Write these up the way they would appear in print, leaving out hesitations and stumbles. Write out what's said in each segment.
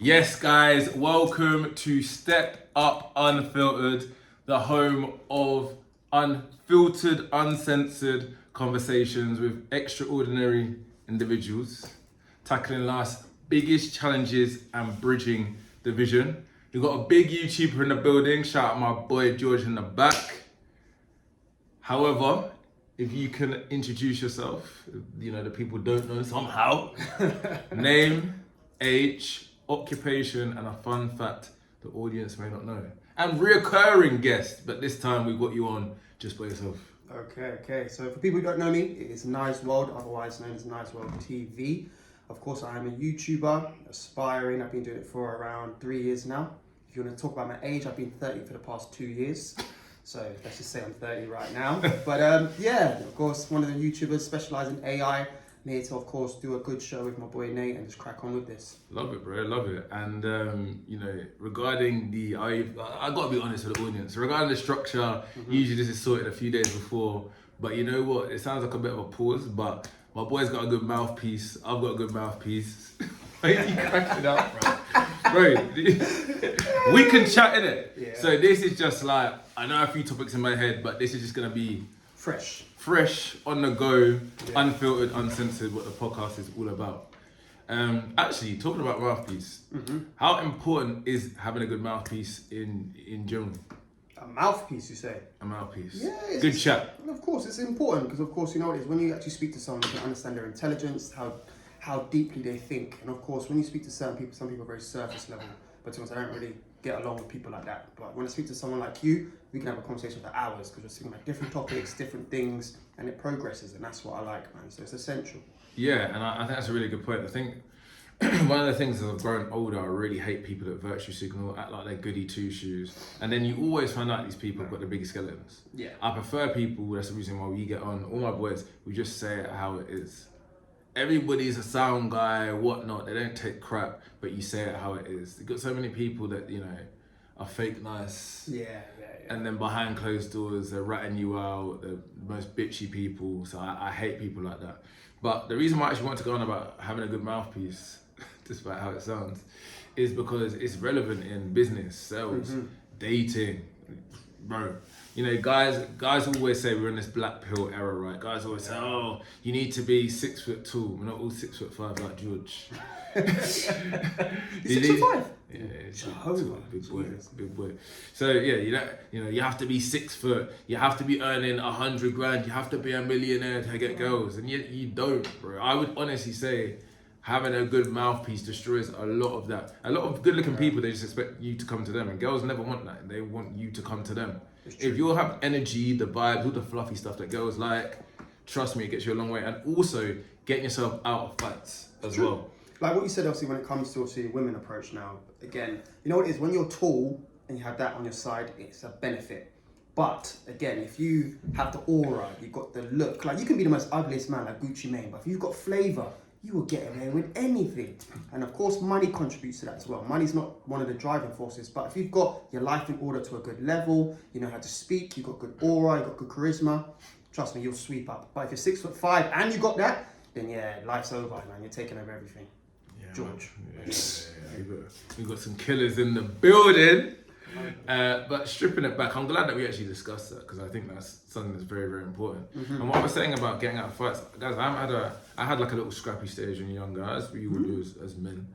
Yes, guys, welcome to Step Up Unfiltered, the home of unfiltered, uncensored conversations with extraordinary individuals, tackling life's biggest challenges and bridging the vision. We've got a big YouTuber in the building, shout out my boy George in the back. However, if you can introduce yourself, the people don't know somehow. Name, age, occupation, and a fun fact the audience may not know. And reoccurring guest, but this time we've got you on just by yourself. Okay. So for people who don't know me, it is Nice World, otherwise known as Nice World TV. Of course, I am a YouTuber, aspiring. I've been doing it for around 3 years now. If you want to talk about my age, I've been 30 for the past 2 years. So let's just say I'm 30 right now. But of course, one of the YouTubers specialising in AI. I'm here to, of course, do a good show with my boy Nate and just crack on with this. Love it, bro. Love it. And regarding the, I got to be honest with the audience. Regarding the structure, usually this is sorted a few days before. But you know what? It sounds like a bit of a pause. But my boy's got a good mouthpiece. I've got a good mouthpiece. Why are you cracking up, bro? Bro, we can chat in it. Yeah. So this is just like, I know a few topics in my head, but this is just gonna be fresh, on the go, unfiltered, uncensored, what the podcast is all about. Actually, talking about mouthpiece, how important is having a good mouthpiece in general? A mouthpiece, you say? A mouthpiece. Yeah. Good chat. Of course, it's important because, of course, you know what it is. When you actually speak to someone, you can understand their intelligence, how deeply they think. And of course, when you speak to certain people, some people are very surface level. But to be honest, I don't really get along with people like that. But when I speak to someone like you, we can have a conversation for hours because we're speaking about different topics, different things, and it progresses. And that's what I like, man. So it's essential. Yeah, and I think that's a really good point. I think one of the things as I've grown older, I really hate people that virtue signal, act like they're goody two shoes. And then you always find out these people have got the biggest skeletons. Yeah. I prefer people, that's the reason why we get on, all my boys, we just say it how it is. Everybody's a sound guy, whatnot, they don't take crap, but you say it how it is. You've got so many people that, are fake nice. Yeah. And then behind closed doors, they're ratting you out, the most bitchy people. So I hate people like that. But the reason why I actually want to go on about having a good mouthpiece, despite how it sounds, is because it's relevant in business, sales, dating, bro. Guys always say we're in this black pill era, right? Guys always say, oh, you need to be 6 foot tall. We're not all 6'5" like George. He's 6'5"? Yeah, it's big boy. So yeah, you have to be 6 foot. You have to be earning 100 grand. You have to be a millionaire to get girls, and yet you don't, bro. I would honestly say having a good mouthpiece destroys a lot of that. A lot of good-looking people, they just expect you to come to them, and girls never want that. They want you to come to them. If you have energy, the vibes, all the fluffy stuff that girls like, trust me, it gets you a long way. And also getting yourself out of fights as well. Like what you said, obviously, when it comes to obviously women approach now, again, you know what it is, when you're tall and you have that on your side, it's a benefit. But again, if you have the aura, you've got the look, like you can be the most ugliest man like Gucci Mane, but if you've got flavour, you will get away with anything. And of course, money contributes to that as well. Money's not one of the driving forces, but if you've got your life in order to a good level, you know how to speak, you've got good aura, you've got good charisma, trust me, you'll sweep up. But if you're 6'5" and you got that, then yeah, life's over, man. You're taking over everything. Yeah, George. Yeah. We've got some killers in the building. But stripping it back, I'm glad that we actually discussed that because I think that's something that's very, very important. And what I was saying about getting out of fights, guys, I had like a little scrappy stage when younger, as we all do as men.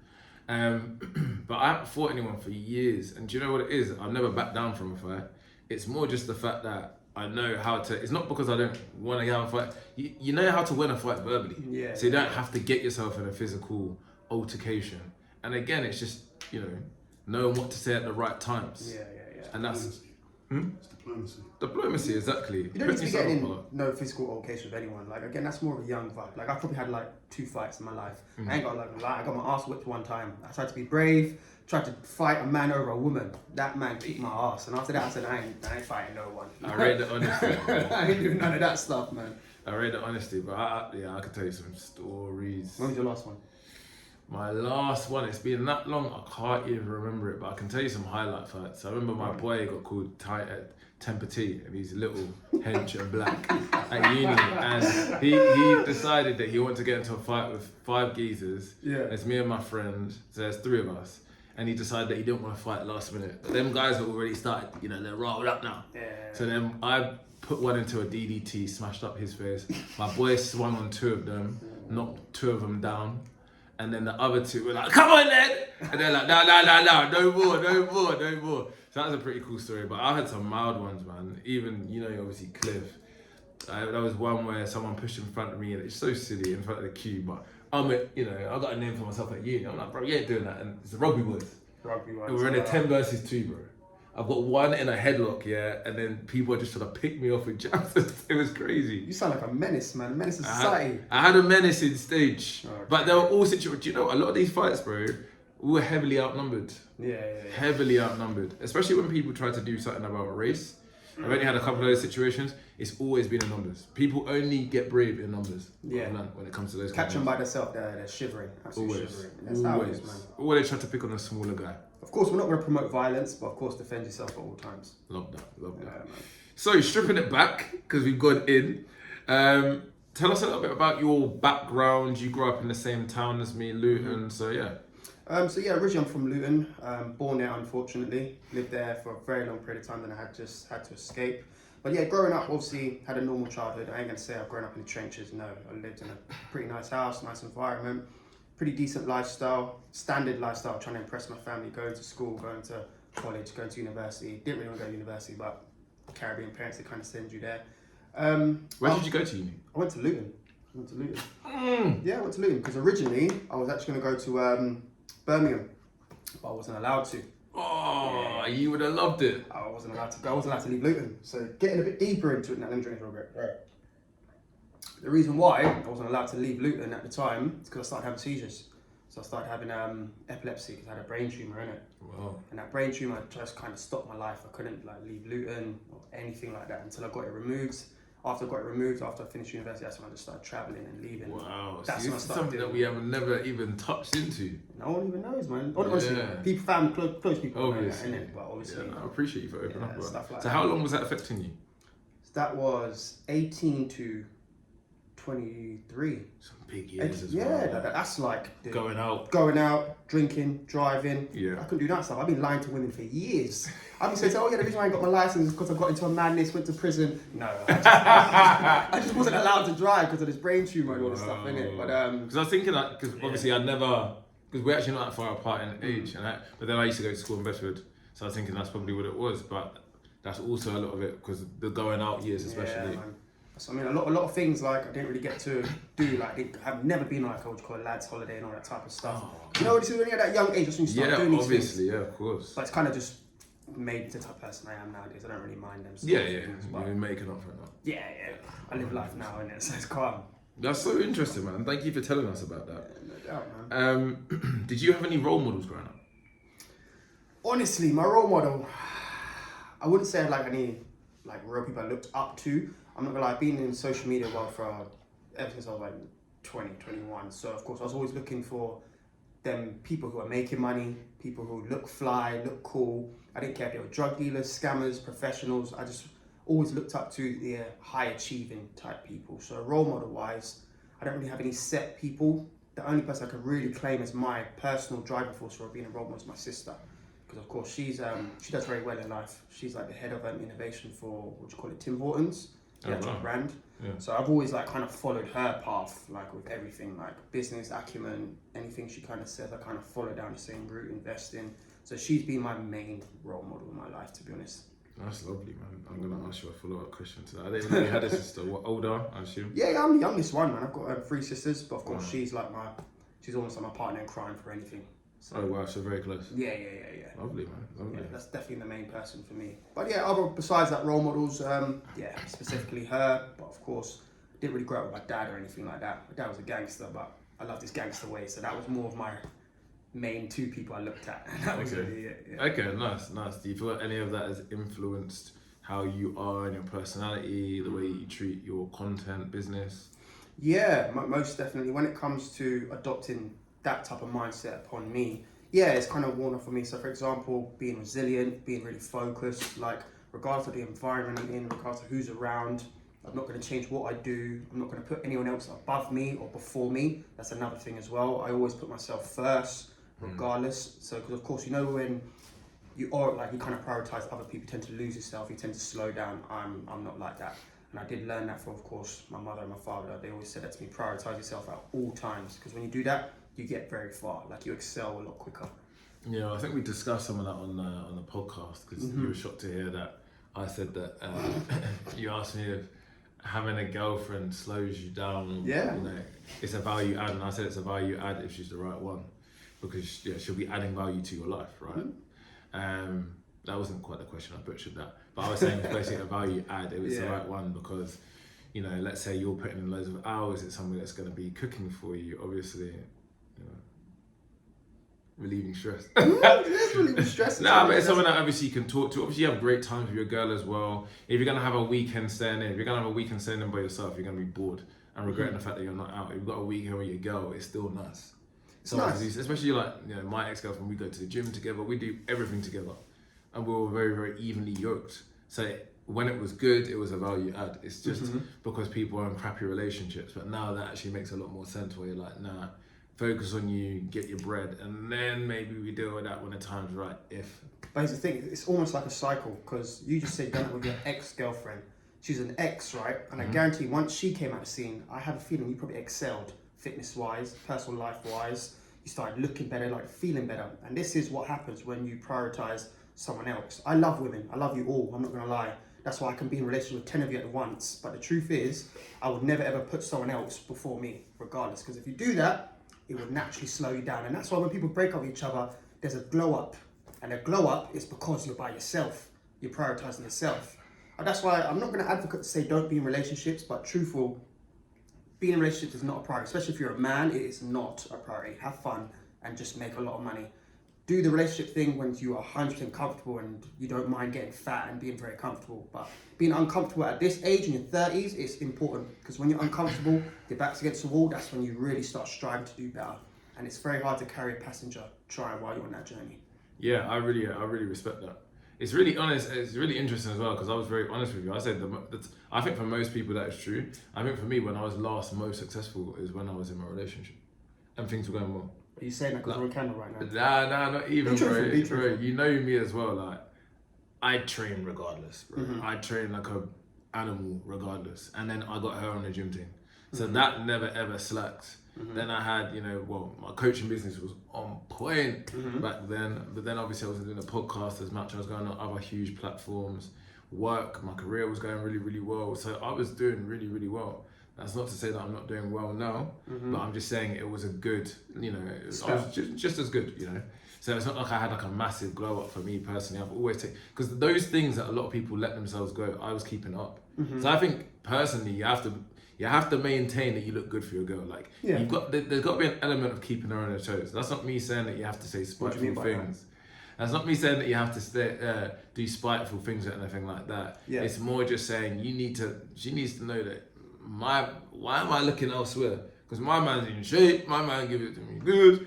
But I haven't fought anyone for years. And do you know what it is? I've never backed down from a fight. It's more just the fact that I know how to, it's not because I don't want to have a fight. You know how to win a fight verbally. Yeah. So you don't have to get yourself in a physical altercation. And again, it's just, knowing what to say at the right times. Yeah. And that's... It's diplomacy. Diplomacy, exactly. You don't need to be getting in no physical altercation with anyone. Like, again, that's more of a young vibe. Like, I probably had, 2 fights in my life. I ain't got to lie. I got my ass whipped one time. I tried to be brave, tried to fight a man over a woman. That man kicked my ass. And after that, I said, I ain't fighting no one. I rate the honesty. I ain't doing none of that stuff, man. I rate the honesty, but I can tell you some stories. When was your last one? My last one, it's been that long, I can't even remember it, but I can tell you some highlight fights. I remember my boy got called Temper T, and he's a little hench and black at uni, and he decided that he wanted to get into a fight with 5 geezers. Yeah. It's me and my friend, so there's 3 of us. and he decided that he didn't want to fight last minute. But them guys are already started, you know, they're rolled up now. Yeah. So then I put one into a DDT, smashed up his face. My boy swung on 2 of them, knocked 2 of them down. And then the other 2 were like, come on then! And they're like, no more. So that was a pretty cool story. But I had some mild ones, man. Even, you know, obviously Cliff. That was one where someone pushed in front of me, and it's so silly in front of the queue. But you know, I got a name for myself at uni. I'm like, bro, you ain't doing that. And it's the rugby boys. And we're in a 10 versus 2, bro. I've got one in a headlock, yeah, and then people are just trying to pick me off with jabs. It was crazy. You sound like a menace, man. A menace to society. I had a menacing stage. Okay. But they were all situations. Do you know, a lot of these fights, bro, we were heavily outnumbered. Yeah. Heavily outnumbered. Especially when people try to do something about a race. I've only had a couple of those situations. It's always been in numbers. People only get brave in numbers. Yeah. When it comes to those. Catch them by themselves, they're shivering. Absolutely Always. shivering. That's how it is, man. Always try to pick on a smaller guy. Of course, we're not going to promote violence, but of course, defend yourself at all times. Love that. Yeah, man. So, stripping it back, because we've gone in, tell us a little bit about your background. You grew up in the same town as me, Luton, so yeah. Originally I'm from Luton, born there unfortunately, lived there for a very long period of time, then I had to escape. But yeah, growing up, obviously, had a normal childhood. I ain't going to say I've grown up in the trenches, no. I lived in a pretty nice house, nice environment, pretty decent lifestyle, standard lifestyle, trying to impress my family, going to school, going to college, going to university. Didn't really want to go to university, but Caribbean parents, they kind of send you there. Where did you go to uni? I went to Luton. Yeah, I went to Luton because originally I was actually going to go to Birmingham, but I wasn't allowed to. Oh, you would have loved it. I wasn't allowed to go. I wasn't allowed to leave Luton. So getting a bit deeper into it now, let me drink this real quick. Right. The reason why I wasn't allowed to leave Luton at the time is because I started having seizures. So I started having epilepsy because I had a brain tumour in it. Wow. And that brain tumour just kind of stopped my life. I couldn't leave Luton or anything like that until I got it removed. After I finished university, that's when I just started travelling and leaving. Wow, That's see, when I this is started something doing. that we have never even touched into. No one even knows, man. Honestly, Yeah. people, family, close people know that, Obviously. innit? But obviously, I appreciate you for opening Yeah, up. Bro. stuff like So that. how long was that affecting you? that was 18 to 23. Some big years as well. Yeah, that's like Going out. going out, drinking, driving. Yeah. I couldn't do that stuff. I've been lying to women for years. I've been saying, oh yeah, the reason why I got my license is because I got into a madness, went to prison. No, I just wasn't allowed to drive because of this brain tumour and all this stuff, innit? But Because I was thinking that, because obviously because we're actually not that far apart in age, but then I used to go to school in Bedford, so I was thinking that's probably what it was, but that's also a lot of it, because the going out years especially. Yeah, man. So I mean, a lot of things like I didn't really get to do. Like I've never been like what you call a lads' holiday and all that type of stuff. You know, when you're at that young age, that's when you start doing these obviously, things. yeah, of course. But it's kind of just made the type of person I am nowadays. I don't really mind them. Yeah, things, but you're making up for it now. yeah. I live life now, innit? So it's calm. That's so interesting, man. Thank you for telling us about that. No doubt, man. Did you have any role models growing up? Honestly, my role model, I wouldn't say I had like any like real people I looked up to. I'm not gonna lie, I've been in social media world for ever since I was like 20, 21. So of course I was always looking for them people who are making money, people who look fly, look cool. I didn't care if they were drug dealers, scammers, professionals. I just always looked up to the high achieving type people. So role model wise, I don't really have any set people. The only person I could really claim as my personal driving force for being a role model is my sister. Because of course she does very well in life. She's like the head of innovation for Tim Hortons, the actual brand. Yeah. So I've always like kind of followed her path, like with everything, like business acumen, anything she kind of says, I kind of follow down the same route, investing. So she's been my main role model in my life, to be honest. That's lovely, man. I'm gonna ask you a follow-up question to that. I didn't know you had a sister. What, older, I assume? Yeah, I'm the youngest one, man. I've got 3 sisters, but of course she's almost like my partner in crime for anything. So, Oh wow, so very close. Yeah. Lovely, man. Lovely. Yeah, that's definitely the main person for me. But yeah, besides that, role models, specifically her. But of course, didn't really grow up with my dad or anything like that. My dad was a gangster, but I loved his gangster way. So that was more of my main 2 people I looked at. And that was really it. Yeah. Okay, nice. Do you feel like any of that has influenced how you are and your personality, the way you treat your content, business? Yeah, most definitely. When it comes to adopting that type of mindset upon me, yeah, it's kind of worn off for me. So for example, being resilient, being really focused, like regardless of the environment I'm in, regardless of who's around, I'm not going to change what I do. I'm not going to put anyone else above me or before me. That's another thing as well. I always put myself first. regardless. So, because of course, you know, when you are like, you kind of prioritize other people, you tend to lose yourself, you tend to slow down. I'm not like that. And I did learn that from, of course, my mother and my father. They always said that to me, prioritize yourself at all times. Because when you do that, you get very far. Like, you excel a lot quicker. Yeah, I think we discussed some of that on the podcast, because you were shocked to hear that I said that you asked me if having a girlfriend slows you down. Yeah. You know, it's a value add, and I said it's a value add if she's the right one, because she'll be adding value to your life, right? That wasn't quite the question, I butchered that. But I was saying, basically, a value add if it's the right one, because, you know, let's say you're putting in loads of hours, it's somebody that's going to be cooking for you, obviously, you know, relieving stress. It's relieving stress. Nah, but it's someone that obviously you can talk to. Obviously, you have great times with your girl as well. If you're going to have a weekend staying in, by yourself, you're going to be bored and regretting the fact that you're not out. If you've got a weekend with your girl, it's still nice. It's nice. Especially like, you know, my ex-girlfriend, we go to the gym together, we do everything together. And we were very, very evenly yoked. So when it was good, it was a value add. It's just because people are in crappy relationships. But now that actually makes a lot more sense, where you're like, nah, focus on you, get your bread, and then maybe we deal with that when the time's right, if. But here's the thing, it's almost like a cycle, because you just said done it with your ex-girlfriend. She's an ex, right? And I guarantee once she came out of the scene, I have a feeling you probably excelled fitness-wise, personal life-wise. You started looking better, like feeling better. And this is what happens when you prioritize someone else. I love women. I love you all. I'm not going to lie. That's why I can be in a relationship with 10 of you at once. But the truth is, I would never ever put someone else before me, regardless. Because if you do that, it would naturally slow you down. And that's why when people break up with each other, there's a glow up. And a glow up is because you're by yourself. You're prioritizing yourself. And that's why I'm not going to advocate to say don't be in relationships, but truthful, being in relationships is not a priority. Especially if you're a man, it is not a priority. Have fun and just make a lot of money. Do the relationship thing when you are 100% comfortable and you don't mind getting fat and being very comfortable. But being uncomfortable at this age, in your 30s, is important, because when you're uncomfortable, your back's against the wall, that's when you really start striving to do better. And it's very hard to carry a passenger trying while you're on that journey. Yeah, I really respect that. It's really honest. It's really interesting as well, because I was very honest with you. I said I think for most people that is true. I think for me, when I was last most successful is when I was in my relationship and things were going well. Are you saying that because we're on camera right Nah, now? not even, bro. You know me as well. Like, I train regardless, bro. I train like a animal regardless. And then I got her on the gym team. So that never ever slacked. Then I had, my coaching business was on point back then. But then obviously I was doing a podcast as much. I was going on other huge platforms. Work, my career was going really, really well. So I was doing really, really well. That's not to say that I'm not doing well now, but I'm just saying it was a good, I was just as good, So it's not like I had like a massive glow up for me personally. I've always taken, because those things that a lot of people let themselves go, I was keeping up. So I think personally, you have to maintain that you look good for your girl. Like, there's got to be an element of keeping her on her toes. That's not me saying that you have to say spiteful things. That's not me saying that you have to do spiteful things or anything like that. Yeah. It's more just saying she needs to know that why am I looking elsewhere? Because my man's in shape, my man gives it to me good,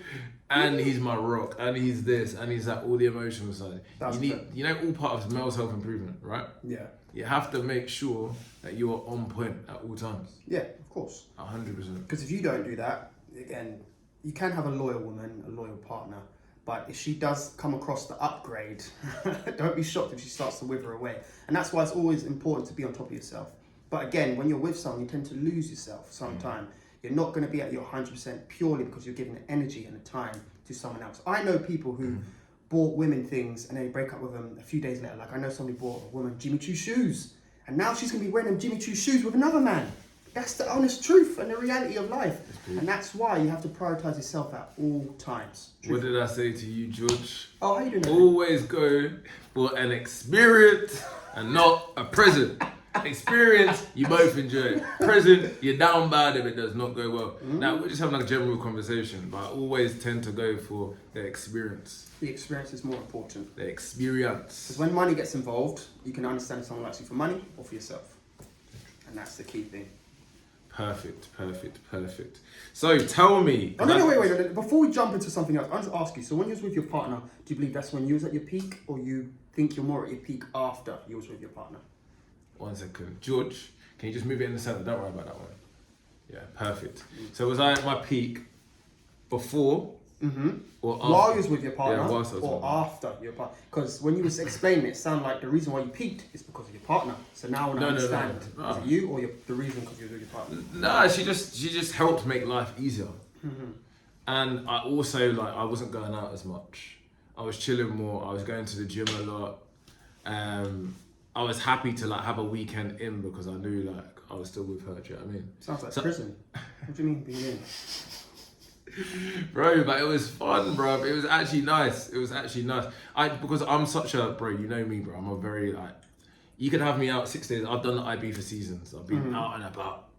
and he's my rock, and he's this, and he's that, all the emotional side. All part of male self-improvement, right? Yeah. You have to make sure that you're on point at all times. Yeah, of course. 100%. Because if you don't do that, again, you can have a loyal woman, a loyal partner, but if she does come across the upgrade, don't be shocked if she starts to wither away. And that's why it's always important to be on top of yourself. But again, when you're with someone, you tend to lose yourself sometime. You're not going to be at your 100% purely because you're giving the energy and the time to someone else. I know people who bought women things and they break up with them a few days later. Like, I know somebody bought a woman Jimmy Choo shoes, and now she's going to be wearing them Jimmy Choo shoes with another man. That's the honest truth and the reality of life. And that's why you have to prioritize yourself at all times. What did I say to you, George? Oh, how you doing? Always go for an experience and not a present. Experience, you both enjoy it. Present, you're down bad if it does not go well. Now, we're just having like a general conversation, but I always tend to go for the experience. The experience is more important. The experience. Because when money gets involved, you can understand if someone likes you for money or for yourself. And that's the key thing. Perfect. So tell me. Oh, no, wait. Before we jump into something else, I want to ask you, so when you was with your partner, do you believe that's when you was at your peak, or you think you're more at your peak after you was with your partner? 1 second. George, can you just move it in the center? Don't worry about that one. Yeah, perfect. So was I at my peak before Or While you was with your partner, Yeah, whilst I was or with my after your partner? Because when you was explaining it, it sounded like the reason why you peaked is because of your partner. So now when I No, understand, no. is it you or the reason because you was with your partner? No, she just helped make life easier. And I also, like, I wasn't going out as much. I was chilling more. I was going to the gym a lot. I was happy to like have a weekend in because I knew like I was still with her. Do you know what I mean? Sounds like prison. What do you mean being in? Bro, but it was fun, bro. It was actually nice. Because I'm such a bro. You know me, bro. I'm a very like. You can have me out 6 days. I've done the IB for seasons. I've been out and about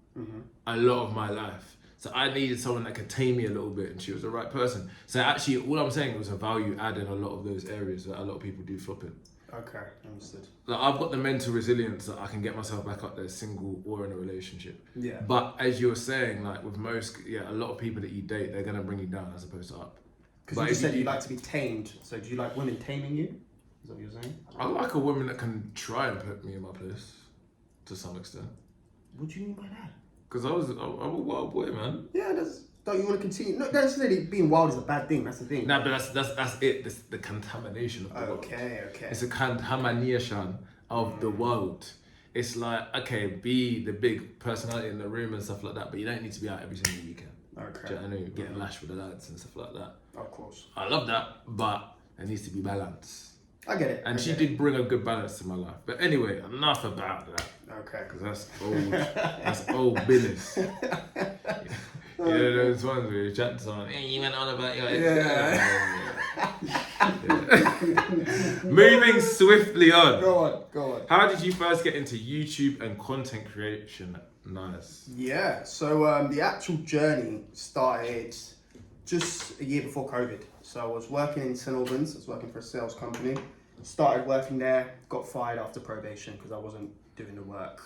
a lot of my life. So I needed someone that could tame me a little bit, and she was the right person. So actually, all I'm saying was a value add in a lot of those areas that a lot of people do flop in. Okay, understood. Like I've got the mental resilience that I can get myself back up there, single or in a relationship. Yeah. But as you were saying, like with most, a lot of people that you date, they're gonna bring you down as opposed to up. Because you just said you like to be tamed. So do you like women taming you? Is that what you're saying? I like a woman that can try and put me in my place, to some extent. What do you mean by that? Because I'm a wild boy, man. Yeah, don't you want to continue? No, that's really being wild is a bad thing. That's the thing. Nah, but that's it. This the contamination of the world. Okay. It's a contamination of the world. It's like, okay, be the big personality in the room and stuff like that, but you don't need to be out every single weekend. Okay. Do you know what I mean? Getting lashed with the lads and stuff like that. Of course. I love that, but there needs to be balance. I get it. And she did bring a good balance to my life. But anyway, enough about that. Okay. Because that's old business. You know those ones where you chat to someone, hey, you went on about your Moving swiftly on. Go on. How did you first get into YouTube and content creation? Nice. Yeah, so the actual journey started just a year before COVID. So I was working in St Albans, I was working for a sales company. Started working there, got fired after probation because I wasn't doing the work.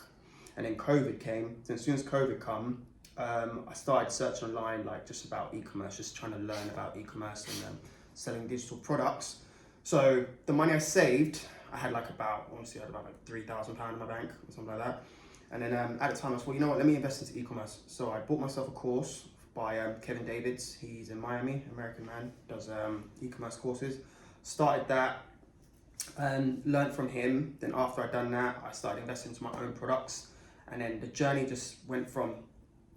And then COVID came, so as soon as COVID come, I started searching online like just about e-commerce, just trying to learn about e-commerce and selling digital products. So the money I saved, I had about like £3,000 in my bank or something like that. And then at the time I thought, you know what, let me invest into e-commerce. So I bought myself a course by Kevin Davids. He's in Miami, American man, does e-commerce courses. Started that and learned from him. Then after I'd done that, I started investing into my own products. And then the journey just went from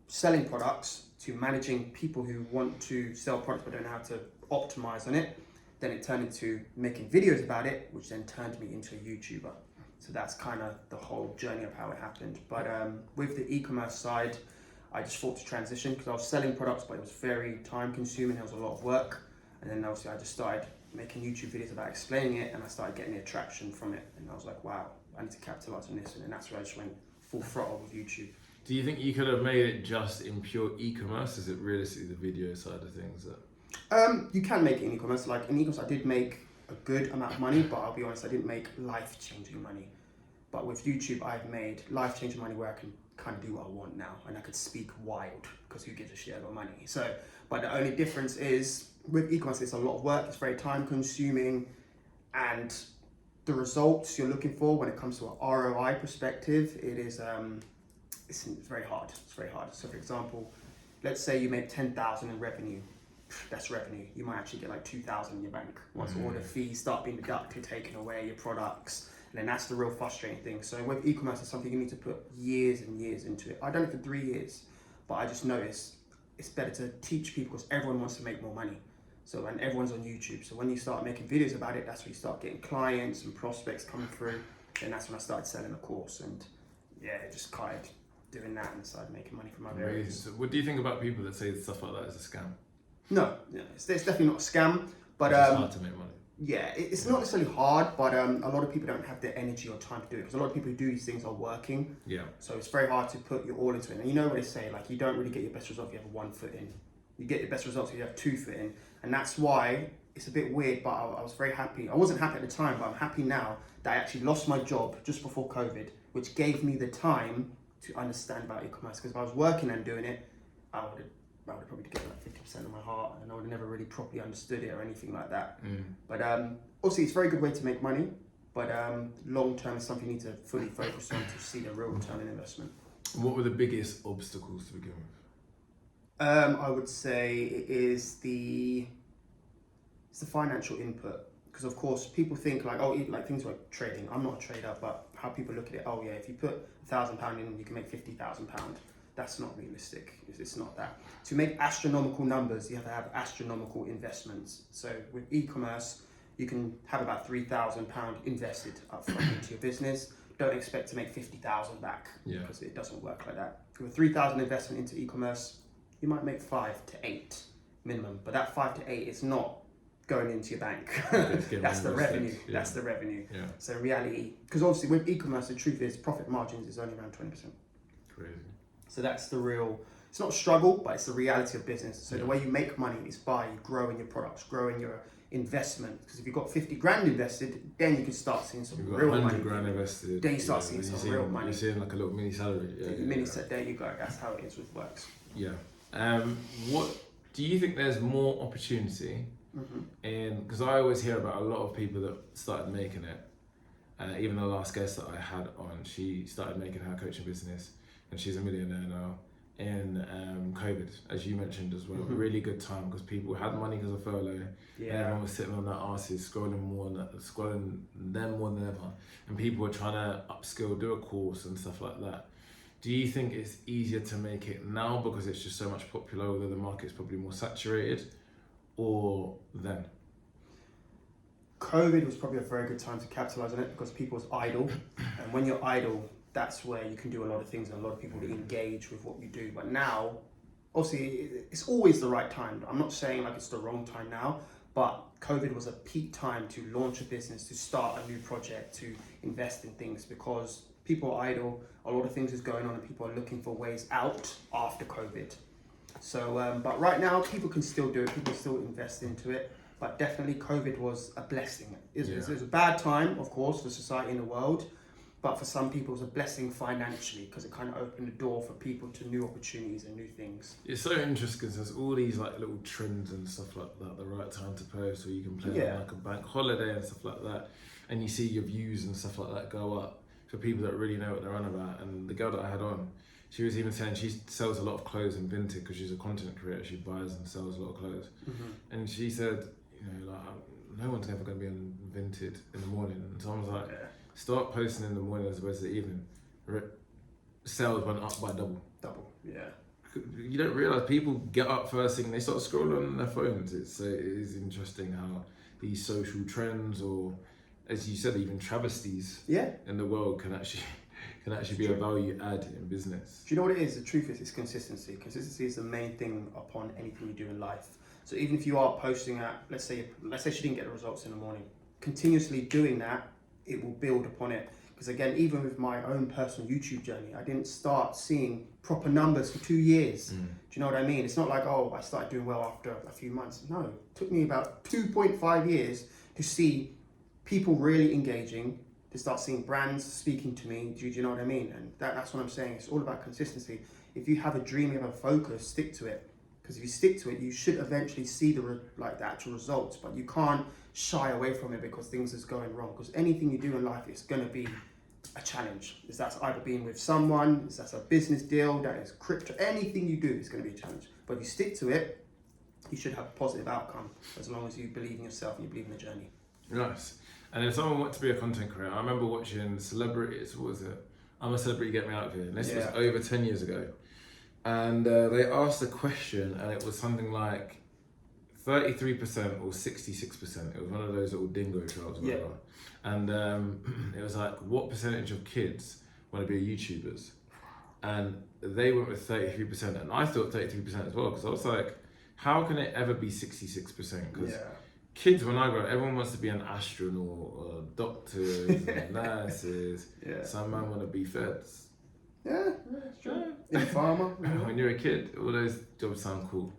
selling products to managing people who want to sell products but don't know how to optimize on it. Then it turned into making videos about it, which then turned me into a YouTuber. So that's kind of the whole journey of how it happened. But with the e-commerce side, I just thought to transition because I was selling products, but it was very time consuming. There was a lot of work. And then obviously I just started making YouTube videos about explaining it, and I started getting the attraction from it. And I was like, wow, I need to capitalize on this. And then that's where I just went full throttle with YouTube. Do you think you could have made it just in pure e-commerce? Is it realistically the video side of things? You can make it in e-commerce. Like in e-commerce, I did make a good amount of money, but I'll be honest, I didn't make life-changing money. But with YouTube, I've made life-changing money where I can kind of do what I want now, and I could speak wild because who gives a shit about money? So, but the only difference is with e-commerce, it's a lot of work. It's very time-consuming, and the results you're looking for when it comes to an ROI perspective, it is it's very hard. It's very hard. So, for example, let's say you make 10,000 in revenue. That's revenue. You might actually get like 2,000 in your bank once all the fees start being deducted, taken away, your products, and then that's the real frustrating thing. So with e-commerce, it's something you need to put years and years into it. I've done it for 3 years, but I just noticed it's better to teach people because everyone wants to make more money. So, and everyone's on YouTube. So when you start making videos about it, that's when you start getting clients and prospects coming through. And that's when I started selling a course, and yeah, just kind of doing that and started making money from my videos. So what do you think about people that say stuff like that is a scam? No, it's definitely not a scam, but It's hard to make money. yeah, it's not necessarily hard, but a lot of people don't have the energy or time to do it because a lot of people who do these things are working. Yeah. So it's very hard to put your all into it. And you know what they say, like you don't really get your best result if you have 1 foot in. You get your best results if you have 2 foot in, and that's why it's a bit weird. But I was very happy. I wasn't happy at the time, but I'm happy now that I actually lost my job just before COVID, which gave me the time to understand about e-commerce. Because if I was working and doing it, I would have probably given like 50% of my heart, and I would have never really properly understood it or anything like that. But obviously, it's a very good way to make money. But long term is something you need to fully focus on to see the real return on investment. What were the biggest obstacles to begin with? I would say it is the it's the financial input. Because of course people think like, oh, like things like trading. I'm not a trader, but how people look at it, oh yeah, if you put £1,000 in, you can make £50,000. That's not realistic. It's not that. To make astronomical numbers, you have to have astronomical investments. So with e-commerce, you can have about £3,000 invested up front into your business. Don't expect to make 50,000 back, because it doesn't work like that. With 3,000 investment into e-commerce, you might make 5 to 8 minimum, but that 5 to 8 is not going into your bank. That's the revenue. Yeah. That's the revenue. Yeah. So reality, because obviously with e-commerce, the truth is profit margins is only around 20%. Crazy. So that's the real, it's not a struggle, but it's the reality of business. So the way you make money is by growing your products, growing your investment. Because if you've got 50 grand invested, then you can start seeing some real money. 100 grand invested. Then you start seeing some real money. You're seeing like a little mini salary. There you go. That's how it is with works. Yeah. What do you think there's more opportunity in, because I always hear about a lot of people that started making it. Even the last guest that I had on, she started making her coaching business and she's a millionaire now in COVID, as you mentioned as well. Really good time because people had money because of furlough. And everyone was sitting on their asses, scrolling them more than ever. And people were trying to upskill, do a course and stuff like that. Do you think it's easier to make it now because it's just so much popular, although the market's probably more saturated, or then? COVID was probably a very good time to capitalize on it because people was idle, and when you're idle, that's where you can do a lot of things and a lot of people engage with what you do. But now, obviously, it's always the right time. I'm not saying like it's the wrong time now, but COVID was a peak time to launch a business, to start a new project, to invest in things, because people are idle, a lot of things is going on and people are looking for ways out after COVID. So, but right now people can still do it, people still invest into it, but definitely COVID was a blessing. It was a bad time, of course, for society and the world, but for some people it was a blessing financially because it kind of opened the door for people to new opportunities and new things. It's so interesting because there's all these like little trends and stuff like that, the right time to post, or you can play on like a bank holiday and stuff like that, and you see your views and stuff like that go up for people that really know what they're on about. And the girl that I had on, she was even saying she sells a lot of clothes in vintage because she's a content creator. She buys and sells a lot of clothes. And she said, you know, like, no one's ever going to be on Vinted in the morning. And so I was like, start posting in the morning as opposed to the evening. Sales went up by double. You don't realise people get up first thing and they start scrolling on their phones. It is interesting how these social trends, or as you said, even travesties in the world can actually be a value add in business. Do you know what it is? The truth is, it's consistency. Consistency is the main thing upon anything you do in life. So even if you are posting at, let's say she didn't get the results in the morning, continuously doing that, it will build upon it. Because again, even with my own personal YouTube journey, I didn't start seeing proper numbers for 2 years. Do you know what I mean? It's not like, oh, I started doing well after a few months. No, it took me about 2.5 years to see people really engaging, to start seeing brands speaking to me. Do you know what I mean? And that's what I'm saying. It's all about consistency. If you have a dream, you have a focus, stick to it. Because if you stick to it, you should eventually see the actual results. But you can't shy away from it because things is going wrong. Because anything you do in life is going to be a challenge. That's either being with someone, that's a business deal, that is crypto. Anything you do is going to be a challenge. But if you stick to it, you should have a positive outcome as long as you believe in yourself and you believe in the journey. Nice. And if someone wants to be a content creator, I remember watching Celebrities, what was it? I'm a Celebrity, Get Me Out of Here. And this was over 10 years ago. And they asked a question and it was something like 33% or 66%. It was one of those little dingo trials or whatever. And it was like, what percentage of kids want to be YouTubers? And they went with 33%. And I thought 33% as well, because I was like, how can it ever be 66%? Because kids, when I grow up, everyone wants to be an astronaut or doctors and nurses. Some man want to be feds. That's true. In farmer. When you're a kid, all those jobs sound cool.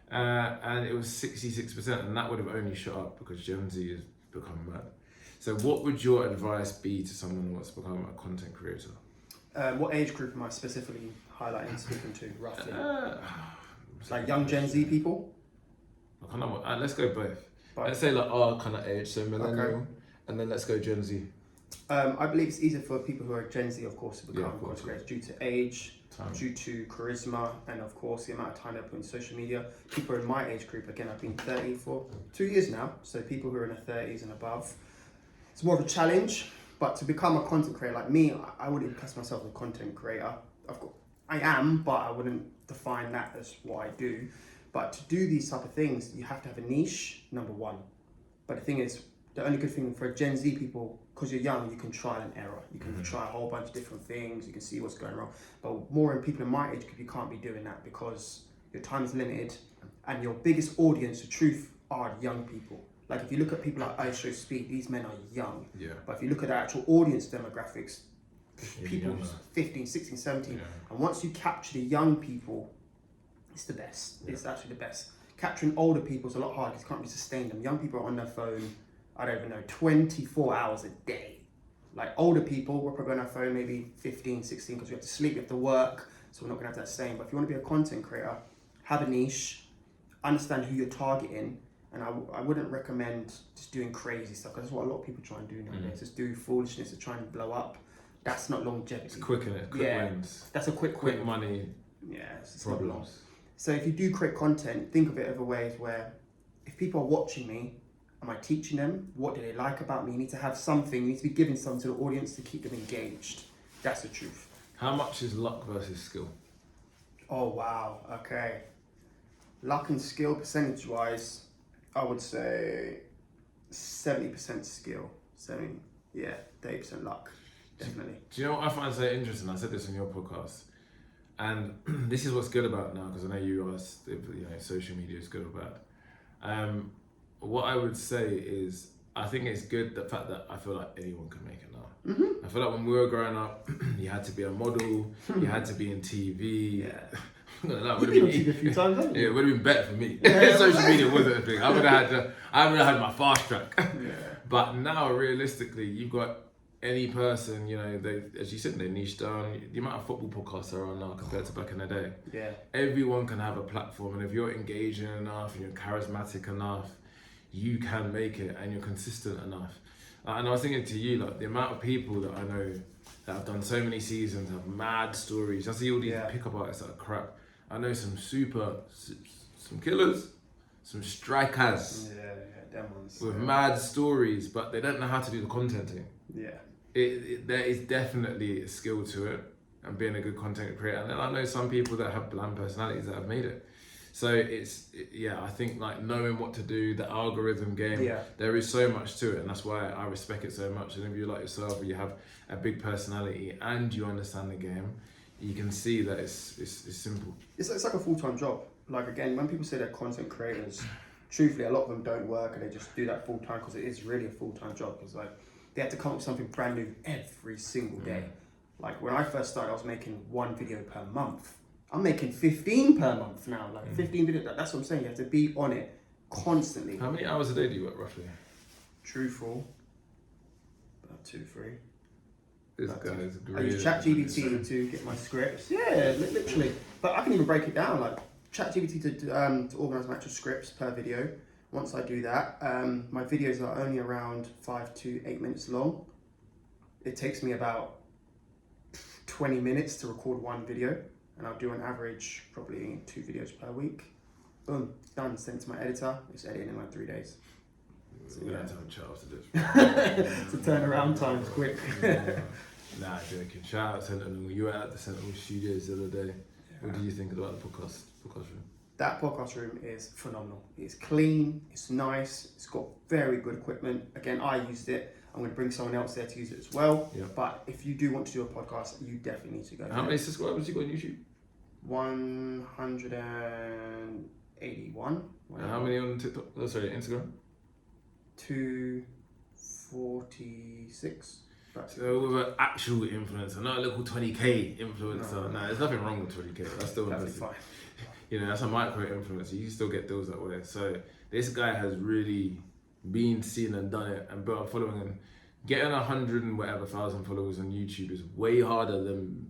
And it was 66%, and that would have only shot up because Gen Z has become mad. So what would your advice be to someone who wants to become a content creator? What age group am I specifically highlighting, speaking to, roughly? Like young Gen Z people? Let's go both. Let's say like our kind of age, so millennial, and then let's go Gen Z. I believe it's easier for people who are Gen Z, of course, to become content creators due to age, due to charisma and of course the amount of time they put in social media. People in my age group, again, I've been 30 for 2 years now, so people who are in their 30s and above, it's more of a challenge. But to become a content creator like me, I wouldn't class myself as a content creator. I am, but I wouldn't define that as what I do. But to do these type of things, you have to have a niche, number one. But the thing is, the only good thing for Gen Z people, because you're young, you can try and error. You can try a whole bunch of different things. You can see what's going wrong. But more in people in my age group, you can't be doing that because your time is limited, and your biggest audience, the truth, are young people. Like if you look at people like Show Speed, these men are young. Yeah. But if you look at the actual audience demographics, people younger. 15, 16, 17. Yeah. And once you capture the young people, it's the best. Yeah. It's actually the best. Capturing older people is a lot harder because you can't really sustain them. Young people are on their phone, I don't even know, 24 hours a day. Like older people, we're probably on our phone maybe 15, 16 because we have to sleep, we have to work, so we're not going to have that same. But if you want to be a content creator, have a niche, understand who you're targeting, and I wouldn't recommend just doing crazy stuff because that's what a lot of people try and do nowadays. Just do foolishness to try and blow up. That's not longevity. It's quick, innit? Quick wins. That's a quick Quick win. money. Yeah, it's not long. Problems. So if you do create content, think of it other ways where if people are watching me, am I teaching them? What do they like about me? You need to have something, you need to be giving something to the audience to keep them engaged. That's the truth. How much is luck versus skill? Oh, wow. Okay. Luck and skill, percentage-wise, I would say 70% skill. 30% luck. Definitely. Do you know what I find so interesting? I said this on your podcast, and this is what's good about it now, because I know you asked if social media is good or bad. What I would say is I think it's good the fact that I feel like anyone can make it now. I feel like when we were growing up, you had to be a model, you had to be in TV. Yeah. That You've been on TV a few times, haven't you? Yeah, it would have been better for me. Social media wasn't a thing. I would have had my fast track. Yeah. But now, realistically, you've got any person, they, as you said, they niche down. The amount of football podcasts there are now compared to back in the day. Yeah. Everyone can have a platform, and if you're engaging enough and you're charismatic enough, you can make it, and you're consistent enough. And I was thinking to you, like the amount of people that I know that have done so many seasons, have mad stories. I see all these pickup artists that are crap. I know some killers, some strikers them ones. with mad stories, but they don't know how to do the contenting. Yeah. There is definitely a skill to it, and being a good content creator. And then I know some people that have bland personalities that have made it. So I think like knowing what to do, the algorithm game, there is so much to it, and that's why I respect it so much. And if you're like yourself, or you have a big personality and you understand the game, you can see that it's simple. It's like a full-time job. Like again, when people say they're content creators, truthfully, a lot of them don't work and they just do that full-time because it is really a full-time job. Because like they have to come up with something brand new every single day. Like when I first started, I was making 1 video per month. I'm making 15 per month now. Like 15 videos. That's what I'm saying. You have to be on it constantly. How many hours a day do you work roughly? Truthful, about 2, 3. This guy's I use ChatGPT to get my scripts. Yeah, literally. But I can even break it down. Like ChatGPT to organize my actual scripts per video. Once I do that, my videos are only around 5 to 8 minutes long. It takes me about 20 minutes to record 1 video, and I'll do an average probably 2 videos per week. Boom, done. Sent to my editor. It's editing in like 3 days. So, we don't have Charles to do it. The turnaround time's quick. Nah, joking. Shout out to Sentinel. You were at the Sentinel Studios the other day. What did you think about the podcast room? That podcast room is phenomenal. It's clean, it's nice, it's got very good equipment. Again, I used it. I'm going to bring someone else there to use it as well. Yeah. But if you do want to do a podcast, you definitely need to go. How many subscribers you got on YouTube? 181. And how many on TikTok? Oh, sorry, Instagram? 246. So with an actual influencer, not a little 20k influencer. No, there's nothing wrong with 20k. That's still impressive. Fine. That's a micro influencer. You can still get deals that way. So this guy has really been seen and done it and built a following. And getting 100 and whatever thousand followers on YouTube is way harder than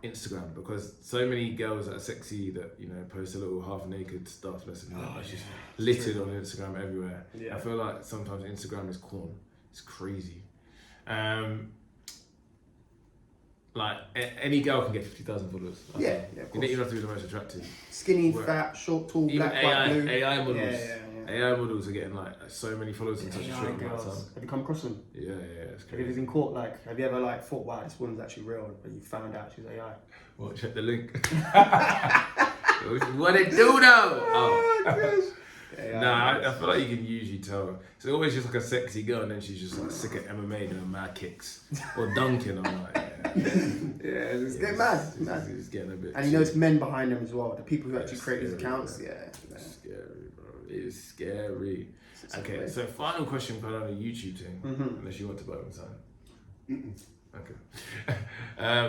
Instagram, because so many girls that are sexy that post a little half naked stuff. That's just littered on Instagram everywhere. Yeah. I feel like sometimes Instagram is corn. It's crazy. Like any girl can get 50,000 followers. Yeah, yeah, of You don't course. even have to be the most attractive. Skinny, Work. fat, short, tall, Even black, white, blue. AI models. Yeah. AI models are getting like so many followers in such a AI short amount of girls. time. Have you come across them? Yeah, it's Have you ever crazy. been caught have you ever thought, wow, this woman's actually real, but you found out she's AI? Well, check the link. What it do though? Oh. AI Nah, girls. I feel like you can usually tell. It's always just like a sexy girl, and then she's just like sick at MMA doing mad kicks or dunking. I'm like, It's getting mad. It's getting a bit. And it's men behind them as well. The people who actually It's create these scary, accounts. bro. Yeah. It's scary, bro. It's scary. It's Okay, crazy. so final question for on the YouTube thing, Mhm. unless you want to buy one time. Okay.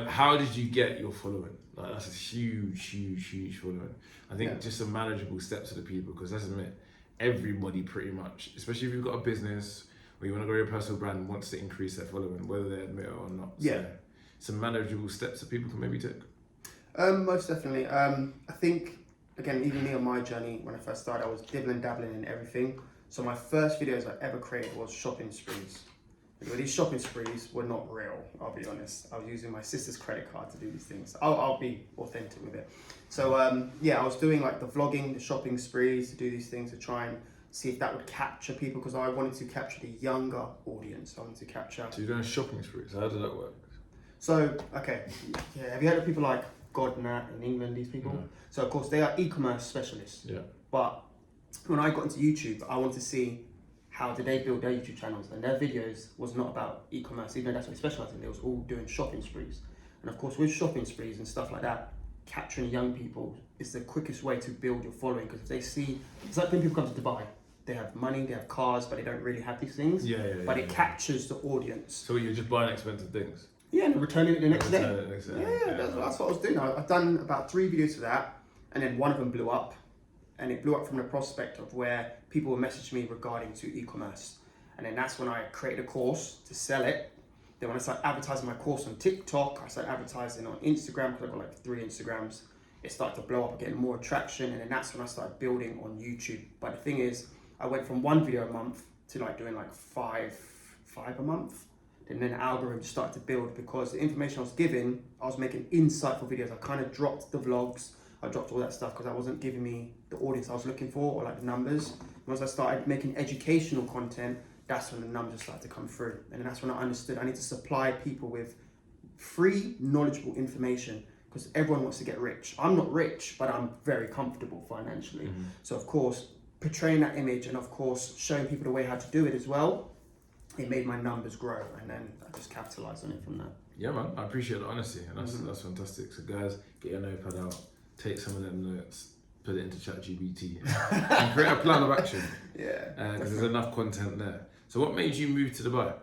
How did you get your following? Like that's a huge following. I think Yeah. just some manageable steps to the people, because let's admit, everybody pretty much, especially if you've got a business or you want to grow your personal brand, wants to increase their following, whether they admit it or not. Yeah. So, some manageable steps that people can maybe take. Most definitely. I think, again, even me on my journey, when I first started, I was dibbling dabbling in everything. So my first videos I ever created was shopping sprees. But these shopping sprees were not real, I'll be honest. I was using my sister's credit card to do these things. I'll be authentic with it. So I was doing like the vlogging, the shopping sprees, to do these things to try and see if that would capture people, because I wanted to capture the younger audience. I wanted to capture... So you're doing shopping sprees, how does that work? So, okay, yeah, have you heard of people like God Nat in England, these people? No. So, of course, they are e-commerce specialists. Yeah. But when I got into YouTube, I wanted to see how did they build their YouTube channels, and their videos was not about e-commerce, even though that's what they specialised in. They was all doing shopping sprees. And of course, with shopping sprees and stuff like that, capturing young people is the quickest way to build your following, because if they see, it's like when people come to Dubai, they have money, they have cars, but they don't really have these things. But it captures the audience. So you're just buying expensive things? Yeah, and returning it the next day. Return it the next day. Yeah, that's what I was doing. I've done about 3 videos for that, and then one of them blew up. And it blew up from the prospect of where people would message me regarding to e-commerce. And then that's when I created a course to sell it. Then when I started advertising my course on TikTok, I started advertising on Instagram, because I've got like 3 Instagrams. It started to blow up, getting more attraction, and then that's when I started building on YouTube. But the thing is, I went from 1 video a month to like doing like five a month. And then the algorithm started to build, because the information I was giving, I was making insightful videos. I kind of dropped the vlogs, I dropped all that stuff because I wasn't giving me the audience I was looking for, or like the numbers. Once I started making educational content, that's when the numbers started to come through. And that's when I understood I need to supply people with free, knowledgeable information, because everyone wants to get rich. I'm not rich, but I'm very comfortable financially. Mm-hmm. So of course, portraying that image, and of course, showing people the way how to do it as well, it made my numbers grow, and then I just capitalized on it from there. Yeah, man, I appreciate the honesty, and that's fantastic. So guys, get your notepad out, take some of them notes, put it into ChatGPT, and create a plan of action. Yeah. Because there's enough content there. So what made you move to Dubai?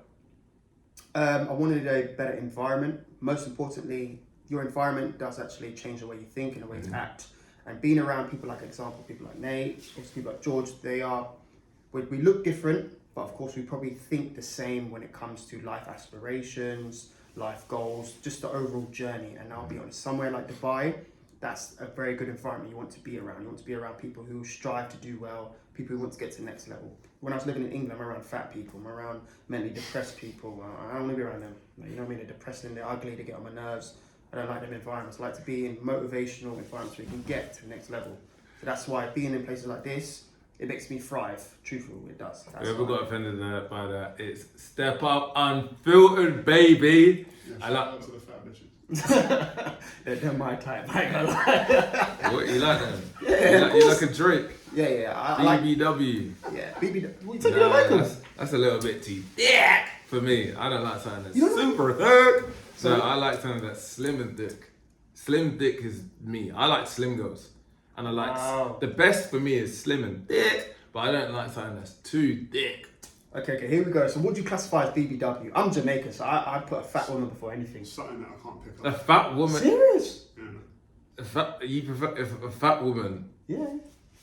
I wanted a better environment. Most importantly, your environment does actually change the way you think and the way you act. And being around people like, example, people like Nate, people like George, we look different, but of course we probably think the same when it comes to life aspirations, life goals, just the overall journey. And I'll be honest, somewhere like Dubai, that's a very good environment you want to be around. You want to be around people who strive to do well, people who want to get to the next level. When I was living in England, I'm around fat people, I'm around mentally depressed people. I don't want to be around them. You know what I mean? They're depressing, they're ugly, they get on my nerves. I don't like them environments. I like to be in motivational environments where you can get to the next level. So that's why being in places like this, it makes me thrive. Truthfully, it does. That's Whoever why. got offended by that, it's Step Up Unfiltered, baby. Yeah, I shout like. out to the fat bitches. They're my type, I ain't gonna lie. What you like them? Yeah, you like a Drake? Yeah, I like. BBW. Yeah, BB. You take your like them. That's a little bit too thick for me. I don't like something that's You don't super thick. So So- I like something that's slim and thick. Slim thick is me. I like slim girls, and I like Wow. the best for me is slim and thick. But I don't like something that's too thick. Okay, here we go. So what do you classify as BBW? I'm Jamaican, so I put a fat woman before anything. Something that I can't pick A up. fat woman. Serious? Yeah. You prefer if a fat woman. Yeah.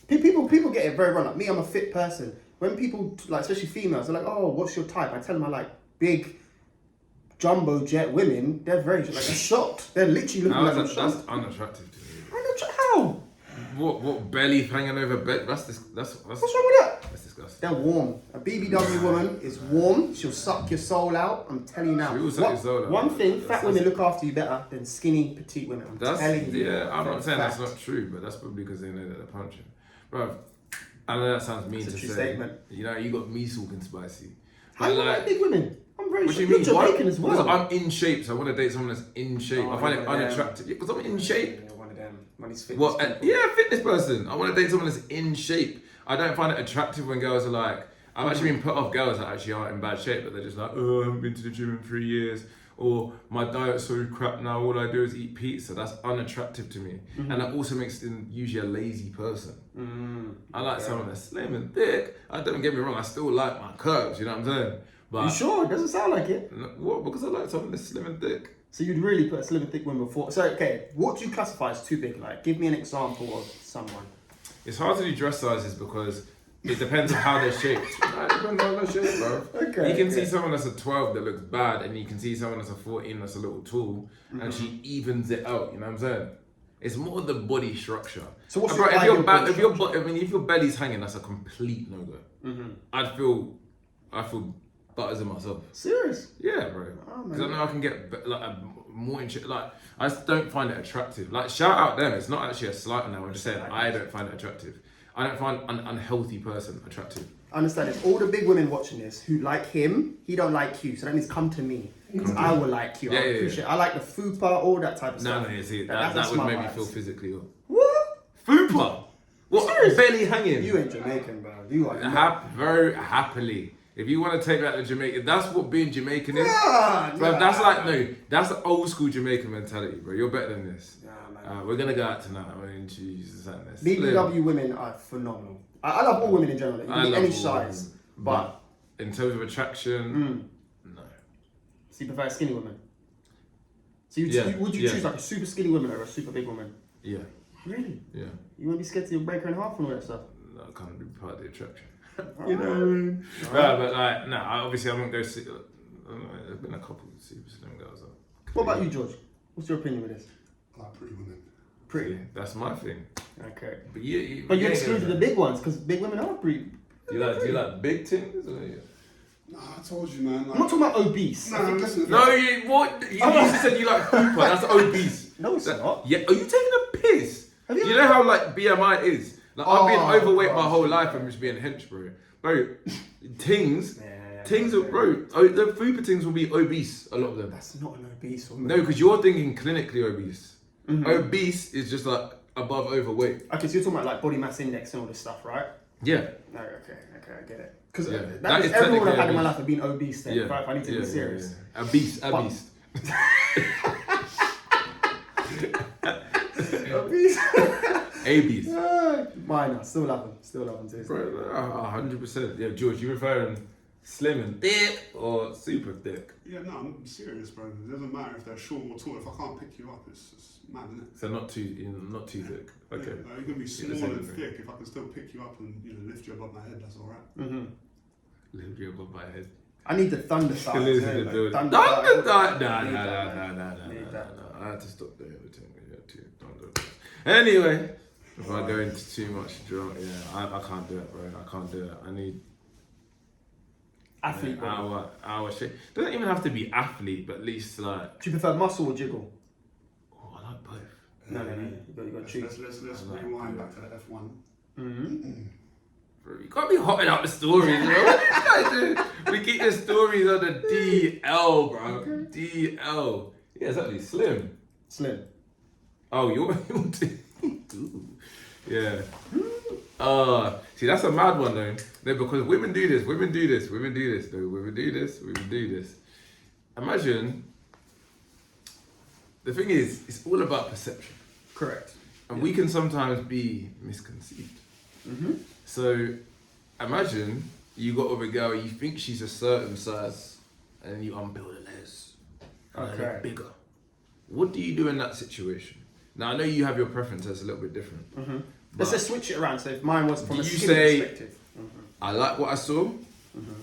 People get it very wrong. Like me, I'm a fit person. When people, like especially females, they're like, "Oh, what's your type?" I tell them I like big, jumbo jet women. They're very like they're shocked. They're literally looking like I'm That's shocked. unattractive to me. How? What belly hanging over bed? That's What's wrong with that? That's disgusting. disgusting. They're warm. A BBW woman is warm. She'll suck your soul out. I'm telling you now. She will suck your soul out. One thing, That's- fat women look after you better than skinny, petite women. I'm telling you. Yeah, I'm not saying that's Fact. not true, but that's probably because they know that they're punching. Bro, I know that sounds mean It's a to true say. statement. You know, you got me talking spicy. How do you like big women? I'm very What do sure. you You're mean? Jamaican as well. Because I'm in shape, so I want to date someone that's in shape. Oh, I find you're it one of them. unattractive. Yeah, because I'm in shape. Yeah, one of them. One of these fitness Well, people. yeah, fitness person. I want to date someone that's in shape. I don't find it attractive when girls are like, I've actually been put off girls that actually aren't in bad shape, but they're just like, oh, I haven't been to the gym in 3 years, or my diet's so crap now, all I do is eat pizza. That's unattractive to me. And that also makes them usually a lazy person. I like someone that's slim and thick. Don't get me wrong, I still like my curves, you know what I'm saying? But You sure? It doesn't sound like it. what? Because I like someone that's slim and thick. So you'd really put a slim and thick woman before. So, okay, what do you classify as too big? Like, give me an example of someone. It's hard to do dress sizes because it depends on how they're shaped. It depends on how they're shaped, bro. Okay, You can okay. see someone that's a 12 that looks bad, and you can see someone that's a 14 that's a little tall, and she evens it out. You know what I'm saying? It's more the body structure. So what's Bro, your if ideal your body if your structure? if your belly's hanging, that's a complete no go. I feel butters in myself. Serious? Yeah, bro. Oh, Because I man. know I can get like more in shape. Like I just don't find it attractive. Like shout out them. It's not actually a slight on them. I'm just saying I don't find it attractive. I don't find an unhealthy person attractive. I understand this. All the big women watching this who like him, he don't like you. So that means come to me. Because I will like you. Yeah, I yeah, appreciate I like the fupa, all that type of No, stuff. no, you see, That's that would my make me vibes. feel physically ill. What? Fupa! What? Serious? Belly hanging. You ain't Jamaican, bro. You are not. Very happily. If you want to take that to Jamaica, that's what being Jamaican is. Nah, Bro, nah. that's like, no, that's the old school Jamaican mentality, bro. You're better than this. Nah, man. We're going to go out tonight. I'm going to introduce you to this. BBW women are phenomenal. I love all women in general. You I can be love any all size. women. But in terms of attraction, no. so you prefer skinny women? So would you Yeah. choose like a super skinny woman or a super big woman? Yeah, Really? yeah. You won't be scared to break her in half and all that stuff? No, I can't be part of the attraction. You know. Right, but like, no, obviously I won't go see. There's been a couple of super slim girls. What about you, George? What's your opinion with this? I like pretty women. Pretty. That's my thing. Okay. But you But you excluded the big ones because big women are pretty. Do you like big things? Or you... Nah, I told you, man. Like, I'm not talking about obese. Nah, listen. No, what? You said you like fupa. That's obese. No, it's not. Yeah, are you taking a piss? Have you You ever- know how like BMI is? Like I've been Oh, overweight my gosh. whole life and just being hench, bro. Bro, tings, Yeah, tings, yeah. are, bro. The fupa tings will be obese. A lot of them. That's not an obese woman. No, because you're thinking clinically obese. Obese is just like above overweight. Okay, so you're talking about like body mass index and all this stuff, right? Yeah. No, okay, I get it. Because Yeah. that That is is everyone I've technically had in my obese. life have been obese then, if I need to be serious. Yeah. A beast. Obese? A beast. Minor, still love them too. Bro, 100%. Yeah, George, you preferring slim and thick or super thick? Yeah, no, I'm serious, bro. It doesn't matter if they're short or tall. If I can't pick you up, it's mad, isn't it? So not too thick. Okay. Yeah, like, you can be Yeah, small that's and everything. thick. If I can still pick you up and lift you above my head, that's all right. Mm-hmm. Lift you above my head. I need the thunder style. Liz in the building. Nah. I had to stop the everything. Yeah, too. Don't do it. Anyway, if I go into too much drama, I can't do it, bro. I can't do it. I need Athlete, bro. hour shape. Doesn't even have to be athlete, but at least like. Do you prefer muscle or jiggle? Oh, I like both. No. You got to choose. Let's rewind back to the F1. Mm-hmm. Bro, you can't be hotting up the stories, bro. What you guys do? We keep the stories on the DL, bro. DL. Yeah, exactly. Slim. Slim. Oh, you're Ooh. Yeah. See, that's a mad one though. No, because women do this. Imagine. The thing is, it's all about perception, Correct. and we can sometimes be misconceived. Mm-hmm. So, imagine you got with a girl, you think she's a certain size, and you unbuild her legs, and they Okay. look bigger. What do you do in that situation? Now I know you have your preference that's a little bit different. Mm-hmm. But Let's just switch it around. So if mine was from do a you skinny say- perspective. Mm-hmm. I like what I saw.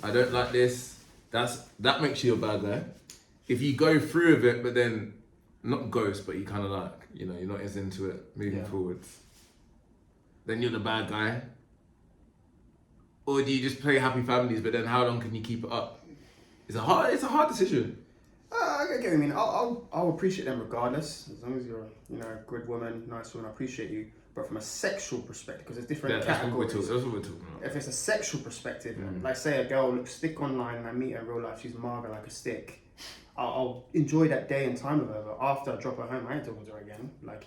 I don't like this. That makes you a bad guy. If you go through with it, but then not ghost, but you kind of like, you're not as into it moving Yeah. forwards, then you're the bad guy. Or do you just play happy families, but then how long can you keep it up? It's a hard decision. I get what you mean. I'll appreciate them regardless, as long as you're, a good woman, nice woman. I appreciate you. But from a sexual perspective, because there's different categories. That's what we're talking about. If it's a sexual perspective, like say a girl looks thick online and I meet her in real life, she's mager like a stick. I'll enjoy that day and time with her, but after I drop her home, I ain't talking to her again. Like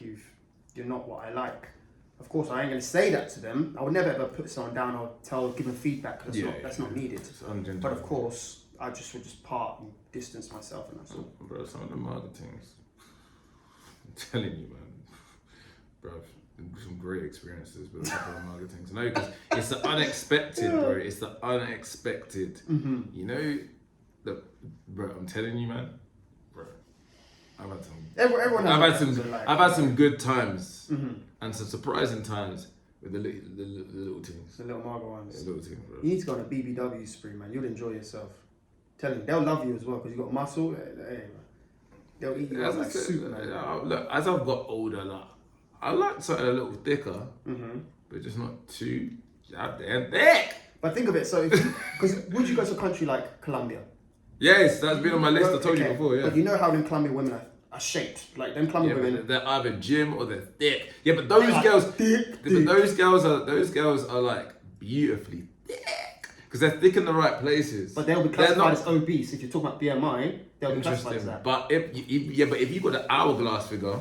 you're not what I like. Of course, I ain't gonna say that to them. I would never ever put someone down or give them feedback. That's not needed. But of course, I would just part and distance myself, and that's all. Bro, some of the mager things. I'm telling you, man, bro. Some great experiences with a couple of mager things. No, because it's the unexpected, bro. It's the unexpected. Bro, I'm telling you, man. Bro, I've had some. I've had some good times and some surprising times with the little things. The little mager ones. The little things, bro. You need to go on a BBW spree, man. You'll enjoy yourself. Tell you, they'll love you as well because you got muscle. Hey, man. They'll eat you up like soup, man. Look, as I've got older, I like something a little thicker, but just not too goddamn thick. But think of it, so because would you go to a country like Colombia? Yes, that's been on my list. I told you before. Yeah. But you know how them Colombian women are shaped, like them Colombian women. They're either gym or they're thick. Yeah, but those girls, those girls are like beautifully thick because they're thick in the right places. But they'll be classified as obese. If you're talking about BMI, they'll be classified as that. But if you've got an hourglass figure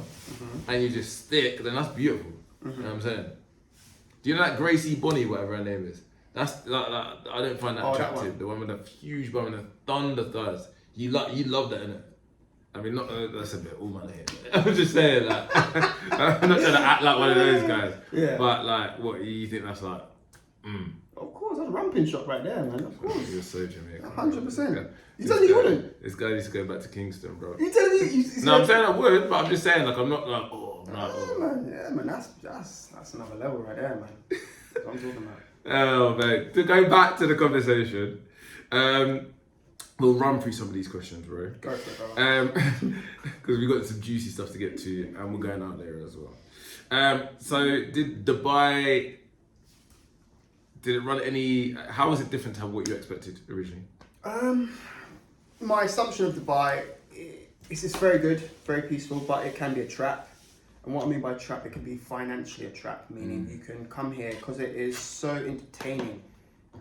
and you're just thick, then that's beautiful. You know what I'm saying? Do you know that Gracie Bonnie, whatever her name is? That's I don't find that attractive. The one with the huge bum and the thunder thighs. You love that, innit? I mean, that's a bit all my name. I'm just saying that. I'm not trying to act like one of those guys. Yeah. But like, what you think that's like? Of course, that's a ramping shot right there, man. Of course. You're so Jamaican. 100%. You telling me you wouldn't? This guy needs to go back to Kingston, bro. You telling me? No, I'm saying I would, but I'm just saying like I'm not like man, that's another level right there, man. That's what I'm talking about. Oh, mate. To go back to the conversation, we'll run through some of these questions, bro. Go for it, because we've got some juicy stuff to get to, and we're going out there as well. So, did Dubai? Did it run any? How was it different to what you expected originally? My assumption of Dubai is it's very good, very peaceful, but it can be a trap. And what I mean by trap, it can be financially a trap, meaning you can come here because it is so entertaining.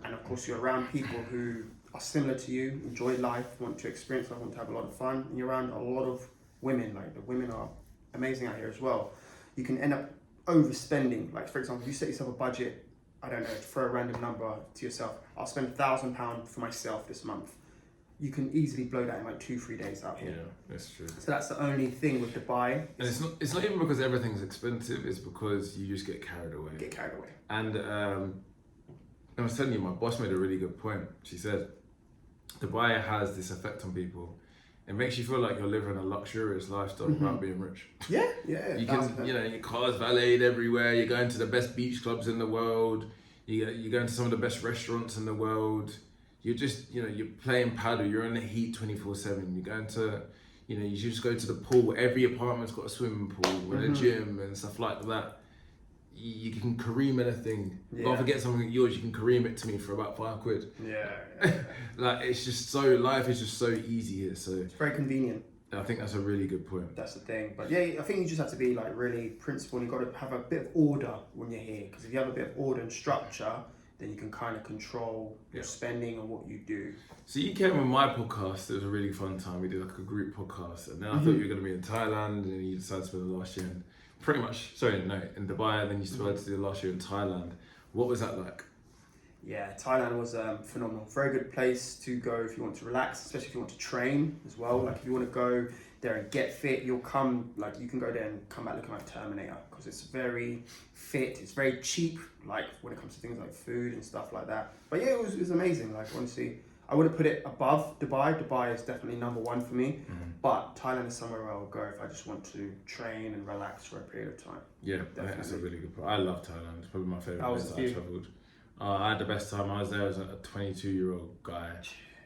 And of course, you're around people who are similar to you, enjoy life, want to experience life, want to have a lot of fun. And you're around a lot of women, like the women are amazing out here as well. You can end up overspending. Like, for example, you set yourself a budget, I don't know, throw a random number to yourself. I'll spend £1,000 for myself this month. You can easily blow that in like 2-3 days out here. Yeah, that's true. So that's the only thing with Dubai. And it's not even because everything's expensive, it's because you just get carried away. And I was telling you, my boss made a really good point. She said, Dubai has this effect on people. It makes you feel like you're living a luxurious lifestyle without being rich. Yeah. You can, your car's valeted everywhere. You're going to the best beach clubs in the world. You're going to some of the best restaurants in the world. You're just, you're playing paddle. You're in the heat 24/7. You're going to, you just go to the pool. Every apartment's got a swimming pool and a gym and stuff like that. You can Kareem anything. Yeah. If I forget something like yours, you can Kareem it to me for about £5. Yeah. Like, it's just life is just so easy here. So it's very convenient. I think that's a really good point. That's the thing. But yeah, I think you just have to be like really principled. You've got to have a bit of order when you're here. Because if you have a bit of order and structure, then you can kind of control your spending and what you do. So you came on my podcast. It was a really fun time. We did like a group podcast. And then I thought you were going to be in Thailand, and you decided to spend the last year in Dubai, and then you decided to do the last year in Thailand. What was that like? Yeah, Thailand was phenomenal. Very good place to go if you want to relax, especially if you want to train as well. Like if you want to go there and get fit, you can go there and come back looking like Terminator, because it's very fit, it's very cheap, like when it comes to things like food and stuff like that. But yeah, it was amazing. Like honestly, I would have put it above Dubai. Dubai is definitely number one for me, but Thailand is somewhere where I'll go if I just want to train and relax for a period of time. Yeah, definitely. That's a really good point. I love Thailand. It's probably my favourite place I've travelled. I had the best time. I was there as a 22-year-old guy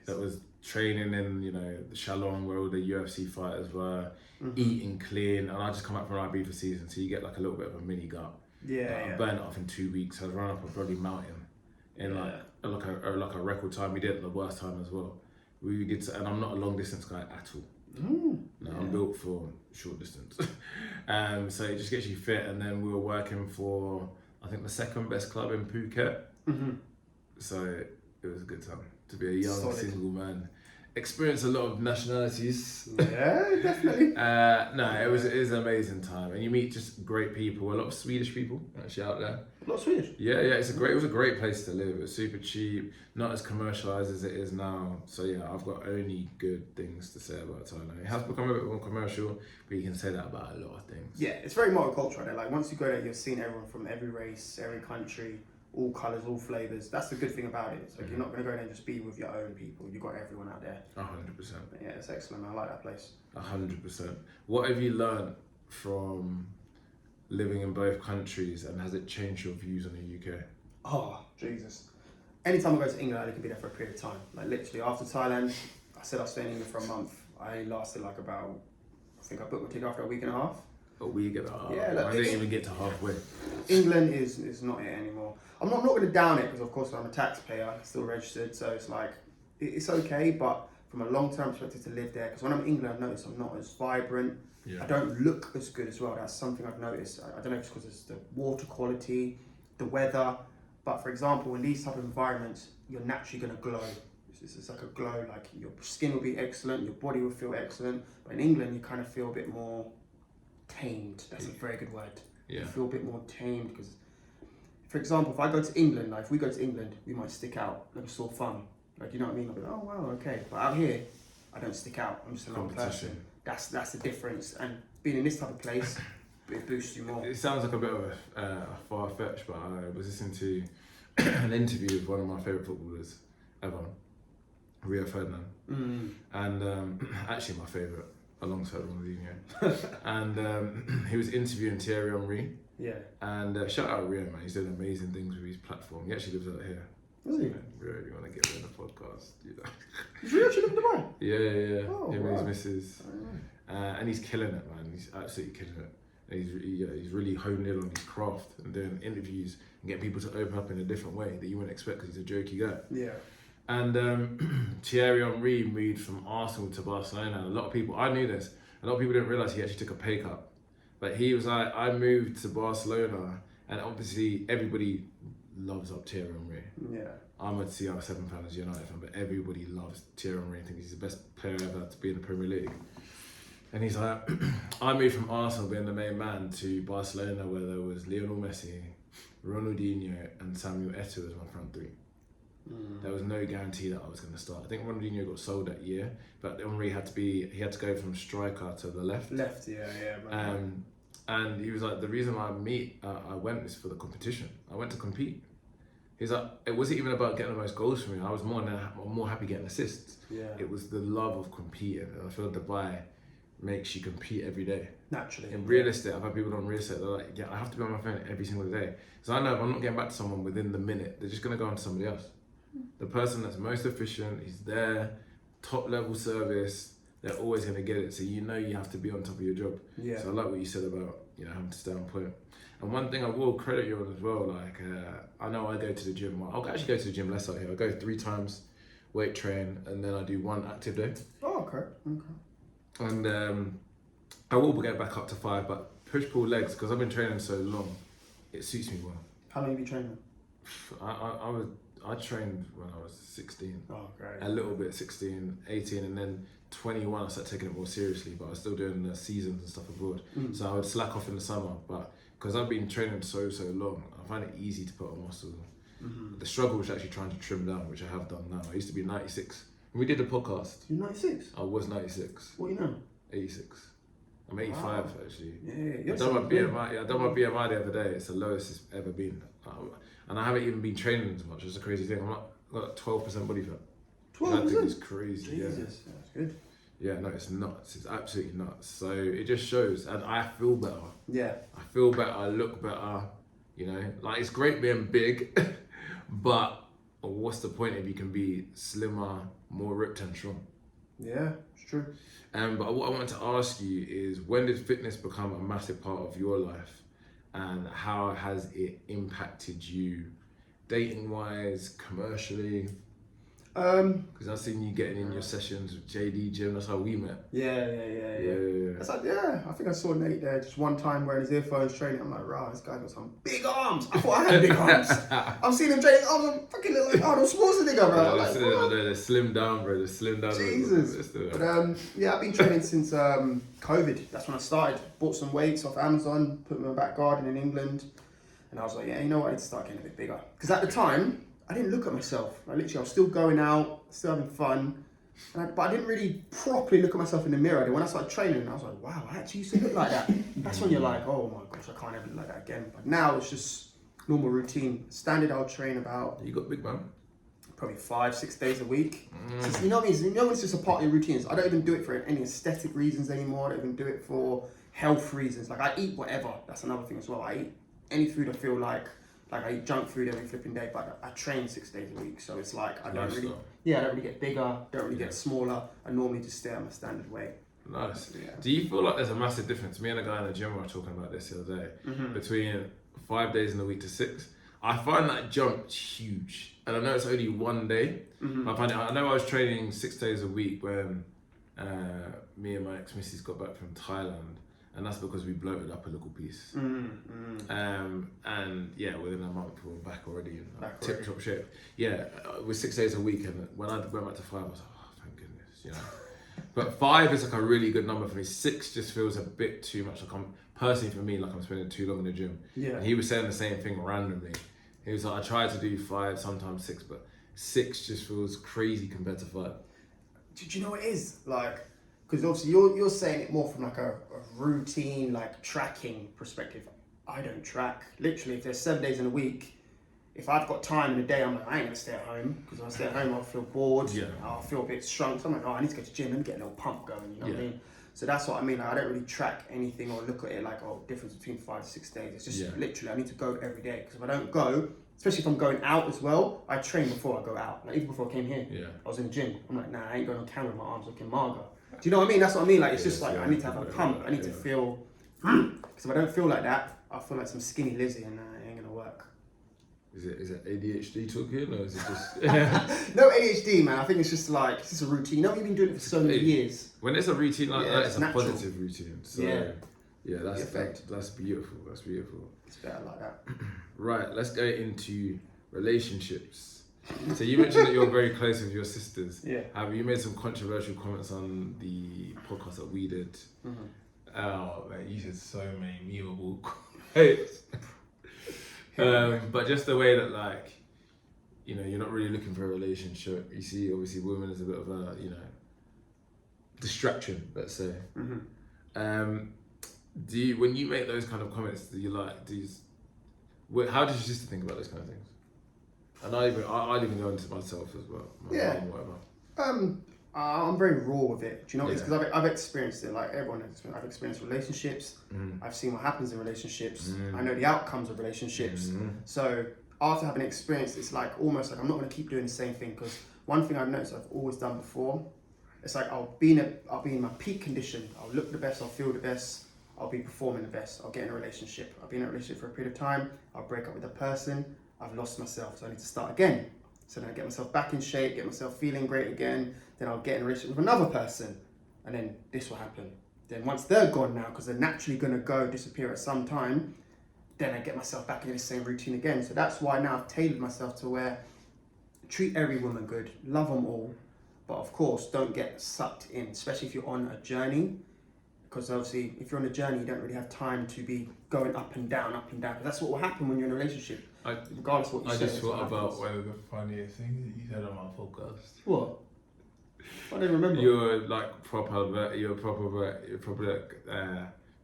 that was training in, the Shalom where all the UFC fighters were, eating clean, and I just come back from IB for season, so you get like a little bit of a mini gut. I burned it off in 2 weeks. I'd run up a bloody mountain in like like a record time. We did it the worst time as well. We did, and I'm not a long distance guy at all. No, I'm built for short distance. So it just gets you fit. And then we were working for, I think, the second best club in Phuket. So it was a good time to be a young single man. Experience a lot of nationalities. Yeah, definitely. It was an amazing time, and you meet just great people. A lot of Swedish people actually out there. A lot of Swedish. Yeah, it was a great place to live. It was super cheap, not as commercialized as it is now. So yeah, I've got only good things to say about Thailand. It has become a bit more commercial, but you can say that about a lot of things. Yeah, it's very multicultural there. Like once you go there, you're seeing everyone from every race, every country, all colours, all flavours. That's the good thing about it. It's like you're not going to go there and just be with your own people. You've got everyone out there. 100%. Yeah, it's excellent. I like that place. 100%. What have you learned from living in both countries, and has it changed your views on the UK? Oh, Jesus. Anytime I go to England, I can be there for a period of time. Like literally after Thailand, I said I was staying in England for a month. I lasted like about, I think I booked my ticket after a week and a half. A week and a half? Yeah, look, I didn't even get to halfway. England is not it anymore. I'm not going to down it because of course I'm a taxpayer, still registered, so it's like, it's okay, but from a long-term perspective to live there, because when I'm in England, I've noticed I'm not as vibrant. Yeah. I don't look as good as well. That's something I've noticed. I don't know if it's because it's the water quality, the weather, but for example, in these type of environments, you're naturally going to glow. It's like a glow, like your skin will be excellent, your body will feel excellent, but in England, you kind of feel a bit more tamed. That's a very good word. Yeah. You feel a bit more tamed because, for example, if I go to England, like if we go to England, we might stick out like a sore thumb. Like, you know what I mean? I'll be like, oh wow, okay. But out here, I don't stick out. I'm just a normal person. That's the difference. And being in this type of place, it boosts you more. It sounds like a bit of a far-fetched, but I was listening to an interview with one of my favourite footballers ever, Rio Ferdinand. And actually my favourite, alongside Ronaldinho. And he was interviewing Thierry Henry. Yeah. And shout out Rio, man. He's doing amazing things with his platform. He actually lives out here. Is he? Rio, you want to get him in the podcast? You know. Is Rio actually living in Dubai? Yeah. Oh, him wow. and his missus. And he's killing it, man. He's absolutely killing it. And he's really honed in on his craft and doing interviews and getting people to open up in a different way that you wouldn't expect because he's a jokey guy. Yeah. And Thierry Henry moved from Arsenal to Barcelona. A lot of people, I knew this, a lot of people didn't realise he actually took a pay cut. But he was like, I moved to Barcelona, and obviously everybody loves up Thierry Henry. Yeah. I'm a CR7 fan as a United fan, but everybody loves Thierry Henry. I think he's the best player ever to be in the Premier League. And he's like, I moved from Arsenal being the main man to Barcelona where there was Lionel Messi, Ronaldinho and Samuel Eto'o as my front three. There was no guarantee that I was going to start. I think Ronaldinho got sold that year, but Henry had to go from striker to the left. Yeah. And he was like, the reason why I went is for the competition. I went to compete. He's like, it wasn't even about getting the most goals for me. I was more happy getting assists. Yeah. It was the love of competing. And I feel Dubai makes you compete every day. Naturally. In real estate, I've had people on real estate, they're like, yeah, I have to be on my phone every single day. So I know if I'm not getting back to someone within the minute, they're just going to go on to somebody else. The person that's most efficient is there, top level service, they're always going to get it. So you know you have to be on top of your job. Yeah. So I like what you said about, having to stay on point. And one thing I will credit you on as well, like, I know I go to the gym. I'll actually go to the gym less out here. I go 3 times, weight train, and then I do 1 active day. Oh, okay. And I will get back up to 5, but push-pull legs, because I've been training so long, it suits me well. How long have you trained? I trained when I was 16. Oh, great. A little bit, 16, 18, and then 21 I started taking it more seriously, but I was still doing the seasons and stuff abroad. So I would slack off in the summer, but because I've been training so long, I find it easy to put on muscle. The struggle was actually trying to trim down, which I have done now. I used to be 96. When we did the podcast, You're 96? I was 96. What are you now? 86. I'm 85 actually. Yeah. I done my BMI the other day. It's the lowest it's ever been. And I haven't even been training as much. It's a crazy thing. I've got 12% body fat. 12%? I think it's crazy. Jesus, Yeah. that's good. Yeah, no, it's nuts. It's absolutely nuts. So it just shows, and I feel better. Yeah. I feel better. I look better. Like it's great being big, but what's the point if you can be slimmer, more ripped and strong? Yeah, it's true. But what I wanted to ask you is, when did fitness become a massive part of your life, and how has it impacted you dating wise, commercially? Um, Because I've seen you getting in your sessions with JD Jim. That's how we met. yeah. It's like, I think I saw Nate there just one time wearing his earphones training. I'm like, right, this guy got some big arms. I thought I had big arms. I'm seeing him training. I'm fucking little like Arnold Schwarzenegger, bro. I'm like, what? They're slim down, bro. They're slim down. Jesus. But I've been training since COVID. That's when I started. Bought some weights off Amazon, put them in my back garden in England. And I was like, you know what, I need to start getting a bit bigger. Because at the time, I didn't look at myself. I was still going out, still having fun. But I didn't really properly look at myself in the mirror. When I started training, I was like, wow, I actually used to look like that. That's when you're like, oh my gosh, I can't ever look like that again. But now it's just normal routine. Standard, I'll train about... You got big, man? Probably 5-6 days a week. Just, you know what I mean? You know, it's just a part of your routines. I don't even do it for any aesthetic reasons anymore. I don't even do it for health reasons. Like, I eat whatever. That's another thing as well. I eat any food I feel like I eat junk food every flipping day, but I train 6 days a week, so it's like I don't really get bigger, don't really get smaller. I normally just stay at my standard weight. Nice. Yeah. Do you feel like there's a massive difference? Me and a guy in the gym were talking about this the other day, between 5 days in the week to 6. I find that jump huge, and I know it's only one day. I know I was training 6 days a week when me and my ex-missus got back from Thailand. And that's because we bloated up a little piece. And yeah, within a month we were back already in tip-top shape. Yeah, it was 6 days a week, and when I went back to 5, I was like, oh, thank goodness, you know. But 5 is like a really good number for me. 6 just feels a bit too much. Like personally for me, like I'm spending too long in the gym. Yeah. And he was saying the same thing randomly. He was like, I try to do 5, sometimes 6, but 6 just feels crazy compared to 5. Do you know what it is? Like, because obviously you're saying it more from like a routine, like tracking perspective. I don't track. Literally, if there's 7 days in a week, if I've got time in the day, I'm like, I ain't gonna stay at home, because when I stay at home, I'll feel bored. Yeah. I'll feel a bit shrunk. So I'm like, oh, I need to go to the gym. Let me get a little pump going. You know what I mean? So that's what I mean. Like, I don't really track anything or look at it like, oh, difference between 5 to 6 days. It's just literally, I need to go every day, because if I don't go, especially if I'm going out as well, I train before I go out. Like even before I came here, I was in the gym. I'm like, nah, I ain't going on camera with my arms looking mager. Do you know what I mean? That's what I mean. Like, it's just like, I need to have a pump. I need to feel, because if I don't feel like that, I feel like some skinny Lizzie, and it ain't gonna work. Is it ADHD talking, or is it just... No ADHD, man. I think it's just like, it's just a routine. You know, you've been doing it for so many years. When it's a routine like that, it's natural. a positive routine. So that's beautiful. That's beautiful. It's better like that. Right, let's go into relationships. So you mentioned that you're very close with your sisters. Yeah. Have you made some controversial comments on the podcast that we did? Oh man, you said so many memeable quotes. But just the way that, like, you know, you're not really looking for a relationship. You see, obviously, women as a bit of a, you know, distraction, let's say. Do you, when you make those kind of comments, do you like these? How does your sister think about those kind of things? And I'd even go into myself as well. My mom, whatever. I'm very raw with it. Do you know what it is? Because I've experienced it, like everyone has. I've experienced relationships. I've seen what happens in relationships. I know the outcomes of relationships. So after having experienced, it's like almost like I'm not going to keep doing the same thing, because one thing I've noticed I've always done before, it's like I'll be in my peak condition. I'll look the best. I'll feel the best. I'll be performing the best. I'll get in a relationship. I'll be in a relationship for a period of time. I'll break up with a person. I've lost myself, so I need to start again. So then I get myself back in shape, get myself feeling great again. Then I'll get in a relationship with another person, and then this will happen. Then once they're gone now, because they're naturally going to disappear at some time, then I get myself back into the same routine again. So that's why now I've tailored myself to where treat every woman good, love them all, but of course don't get sucked in, especially if you're on a journey. Because obviously, if you're on a journey, you don't really have time to be going up and down. Because that's what will happen when you're in a relationship. Regardless of what you say. I just thought about one of the funniest things that you said on my podcast. What? I don't remember. You're proper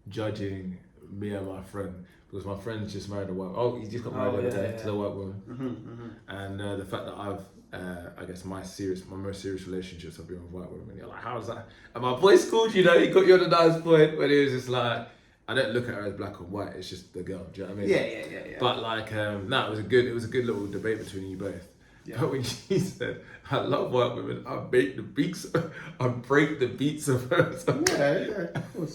judging me and my friend, because my friend's just married a white. Oh, he just got married to a white woman. And the fact that I've, I guess my most serious relationships have been with white women. You're like, how's that? And my boy schooled you, he got you on a nice point when he was just like, I don't look at her as black or white. It's just the girl. Do you know what I mean? Yeah. But like, no, it was a good little debate between you both. Yeah. But when she said, I love white women, I break the beats of her. Yeah, of course.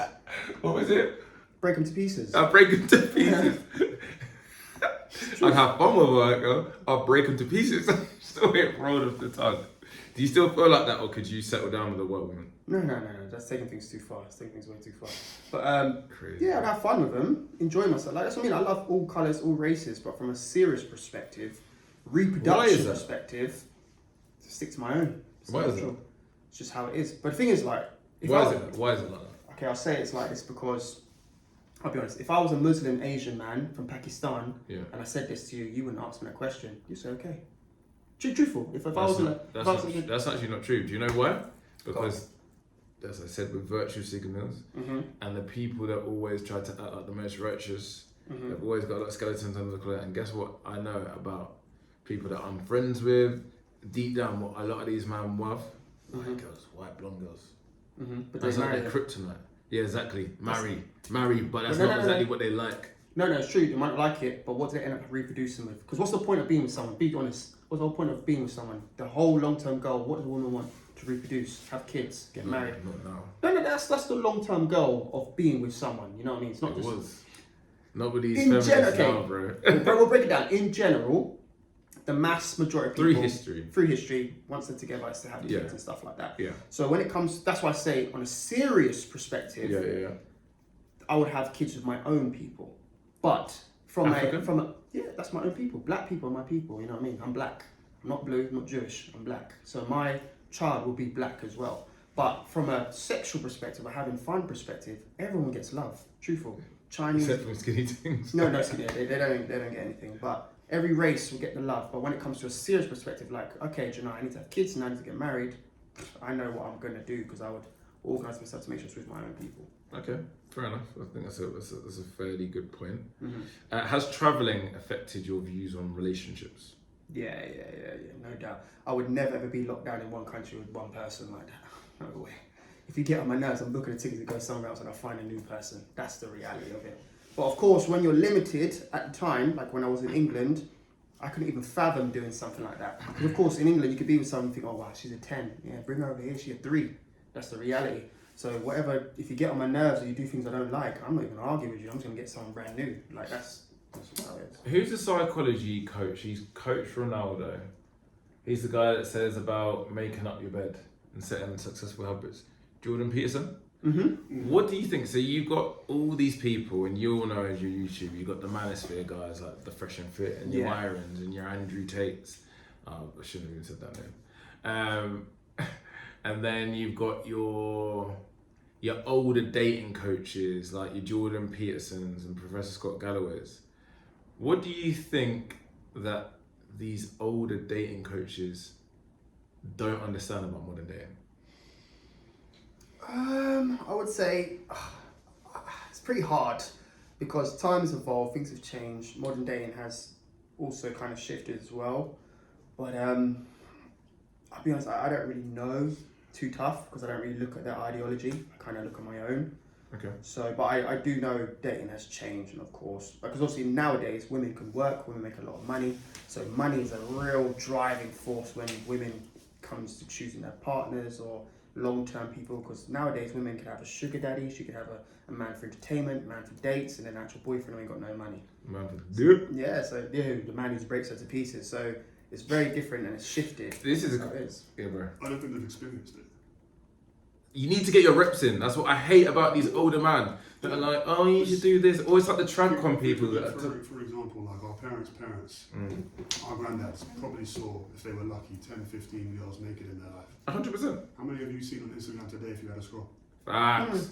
What was it? Break them to pieces. I break them to pieces. I'd have fun with her, girl. I'll break them to pieces. Still ain't rolled off the tongue. Do you still feel like that, or could you settle down with a white woman? No. That's taking things too far. It's taking things way too far. But Crazy. yeah, I'd have fun with them, enjoy myself. Like that's what I mean. I love all colours, all races, but from a serious perspective, reproduction perspective, stick to my own. Why is it? It's just how it is. But the thing is, like, Why is it like that? Okay, I'll say it's like this because I'll be honest. If I was a Muslim Asian man from Pakistan, and I said this to you, you wouldn't ask me that question. You'd say okay. Truthful. That's actually not true. Do you know why? Because, as I said, with virtue signals and the people that always try to act like the most righteous, they've always got like skeletons under the closet. And guess what? I know about people that I'm friends with. Deep down, what a lot of these men love, white girls, white blonde girls. But that's like their kryptonite. Yeah, exactly. Marry, but that's not exactly what they like. No, it's true. They might like it, but what do they end up reproducing with? Because what's the point of being with someone? Be honest. What's the whole point of being with someone? The whole long-term goal. What does a woman want? To reproduce, have kids, get married. Not now. No, that's the long-term goal of being with someone. You know what I mean? It's not it just. Was. Nobody's feminist now, bro. We'll break it down. In general, the mass majority of people through history, once they're together, it's to have kids and stuff like that. Yeah. So when it comes, that's why I say on a serious perspective, I would have kids with my own people, but from that's my own people. Black people are my people. You know what I mean? I'm black. I'm not blue. I'm not Jewish. I'm black. So my child will be black as well. But from a sexual perspective, a having fun perspective, everyone gets love. Truthful. Chinese. Except for skinny things. No, skinny. They don't get anything. But every race will get the love. But when it comes to a serious perspective, like, okay, do you know, I need to have kids and I need to get married, I know what I'm going to do because I would organise myself to make sure it's with my own people. Okay, fair enough. I think that's a fairly good point. Has travelling affected your views on relationships? Yeah, no doubt. I would never ever be locked down in one country with one person like that. No way. If you get on my nerves, I'm booking a ticket to go somewhere else and I'll find a new person. That's the reality of it. But of course, when you're limited at the time, like when I was in England, I couldn't even fathom doing something like that. Because of course, in England, you could be with someone and think, oh wow, she's a 10. Yeah, bring her over here, she's a 3. That's the reality. So whatever, if you get on my nerves or you do things I don't like, I'm not even gonna argue with you. I'm just gonna get someone brand new. Like that's how it is. Who's the psychology coach? He's Coach Ronaldo. He's the guy that says about making up your bed and setting successful habits. Jordan Peterson? What do you think? So you've got all these people, and you all know as your YouTube, you've got the Manosphere guys like the Fresh and Fit, and your Irons, and your Andrew Tates. I shouldn't have even said that name. And then you've got your older dating coaches like your Jordan Petersons and Professor Scott Galloway's. What do you think that these older dating coaches don't understand about modern dating? I would say it's pretty hard because times evolve, things have changed. Modern dating has also kind of shifted as well. But I'll be honest, I don't really know too tough because I don't really look at their ideology. I kind of look at my own. Okay. So, but I do know dating has changed, and of course, because obviously nowadays women can work, women make a lot of money. So money is a real driving force when women comes to choosing their partners or long-term people. Because nowadays women can have a sugar daddy, she can have a man for entertainment, a man for dates, and an actual boyfriend who ain't got no money. Man for dip. Yeah, so the man who breaks her to pieces. So it's very different and it's shifted. This is how it is. Yeah, bro. I don't think they've experienced it. You need to get your reps in. That's what I hate about these older men that are like, oh, you should do this. Or it's like the Tradcon people that are for example, like our parents, our granddads probably saw, if they were lucky, 10, 15 girls naked in their life. 100%. How many have you seen on Instagram today if you had a scroll? Facts.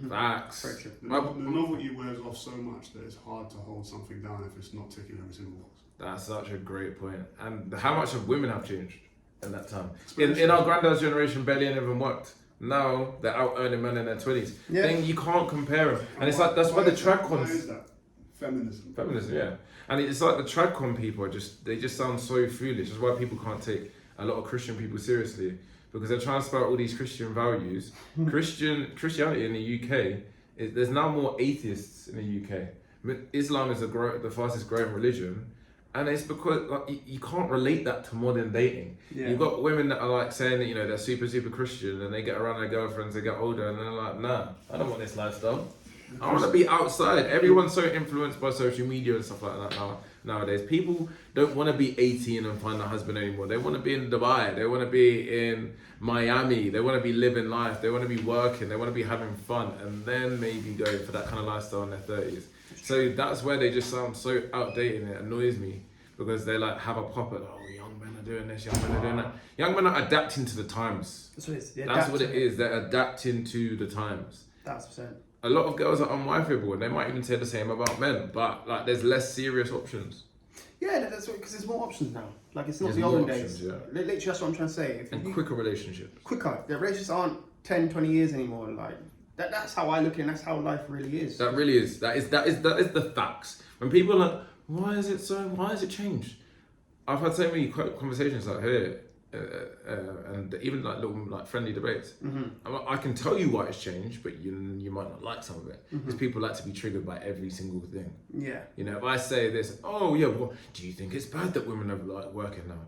Facts. Very true. The novelty wears off so much that it's hard to hold something down if it's not ticking every single box. That's such a great point. And how much have women have changed in that time? In our granddad's generation, barely any of them worked. Now they're out earning men in their 20s. Yeah. Then you can't compare them. And it's like, that's why the Tradcons... Why is that? Feminism, yeah. And it's like the Tradcon people are they just sound so foolish. That's why people can't take a lot of Christian people seriously. Because they're trying to spout all these Christian values. Christianity in the UK, there's now more atheists in the UK. Islam is the fastest growing religion. And it's because like, you can't relate that to modern dating. Yeah. You've got women that are like saying that, you know, they're super, super Christian and they get around their girlfriends, they get older and they're like, nah, I don't want this lifestyle. I want to be outside. Everyone's so influenced by social media and stuff like that now. nowadays. People don't want to be 18 and find a husband anymore. They want to be in Dubai. They want to be in Miami. They want to be living life. They want to be working. They want to be having fun, and then maybe going for that kind of lifestyle in their 30s. So that's where they just sound so outdated, and it annoys me because they like have a pop at, oh, young men are doing this, young men are doing that. Young men are adapting to the times. That's what it is. That's what it is. They're adapting to the times. 1,000%. A lot of girls are unwifeable, and they might even say the same about men, but like there's less serious options. Yeah, that's because there's more options now. Like it's not There's the more olden options, days. yeah. Literally, that's what I'm trying to say. If And you- quicker relationships. quicker. The relationships aren't 10, 20 years anymore. Like that's how I look at it, and that's how life really is. That really is. That is the facts. When people are like, why is it changed? I've had so many conversations like here, and even like little like friendly debates. I can tell you why it's changed, but you might not like some of it because people like to be triggered by every single thing. Yeah. You know, if I say this, oh yeah, well, do you think it's bad that women are like working now?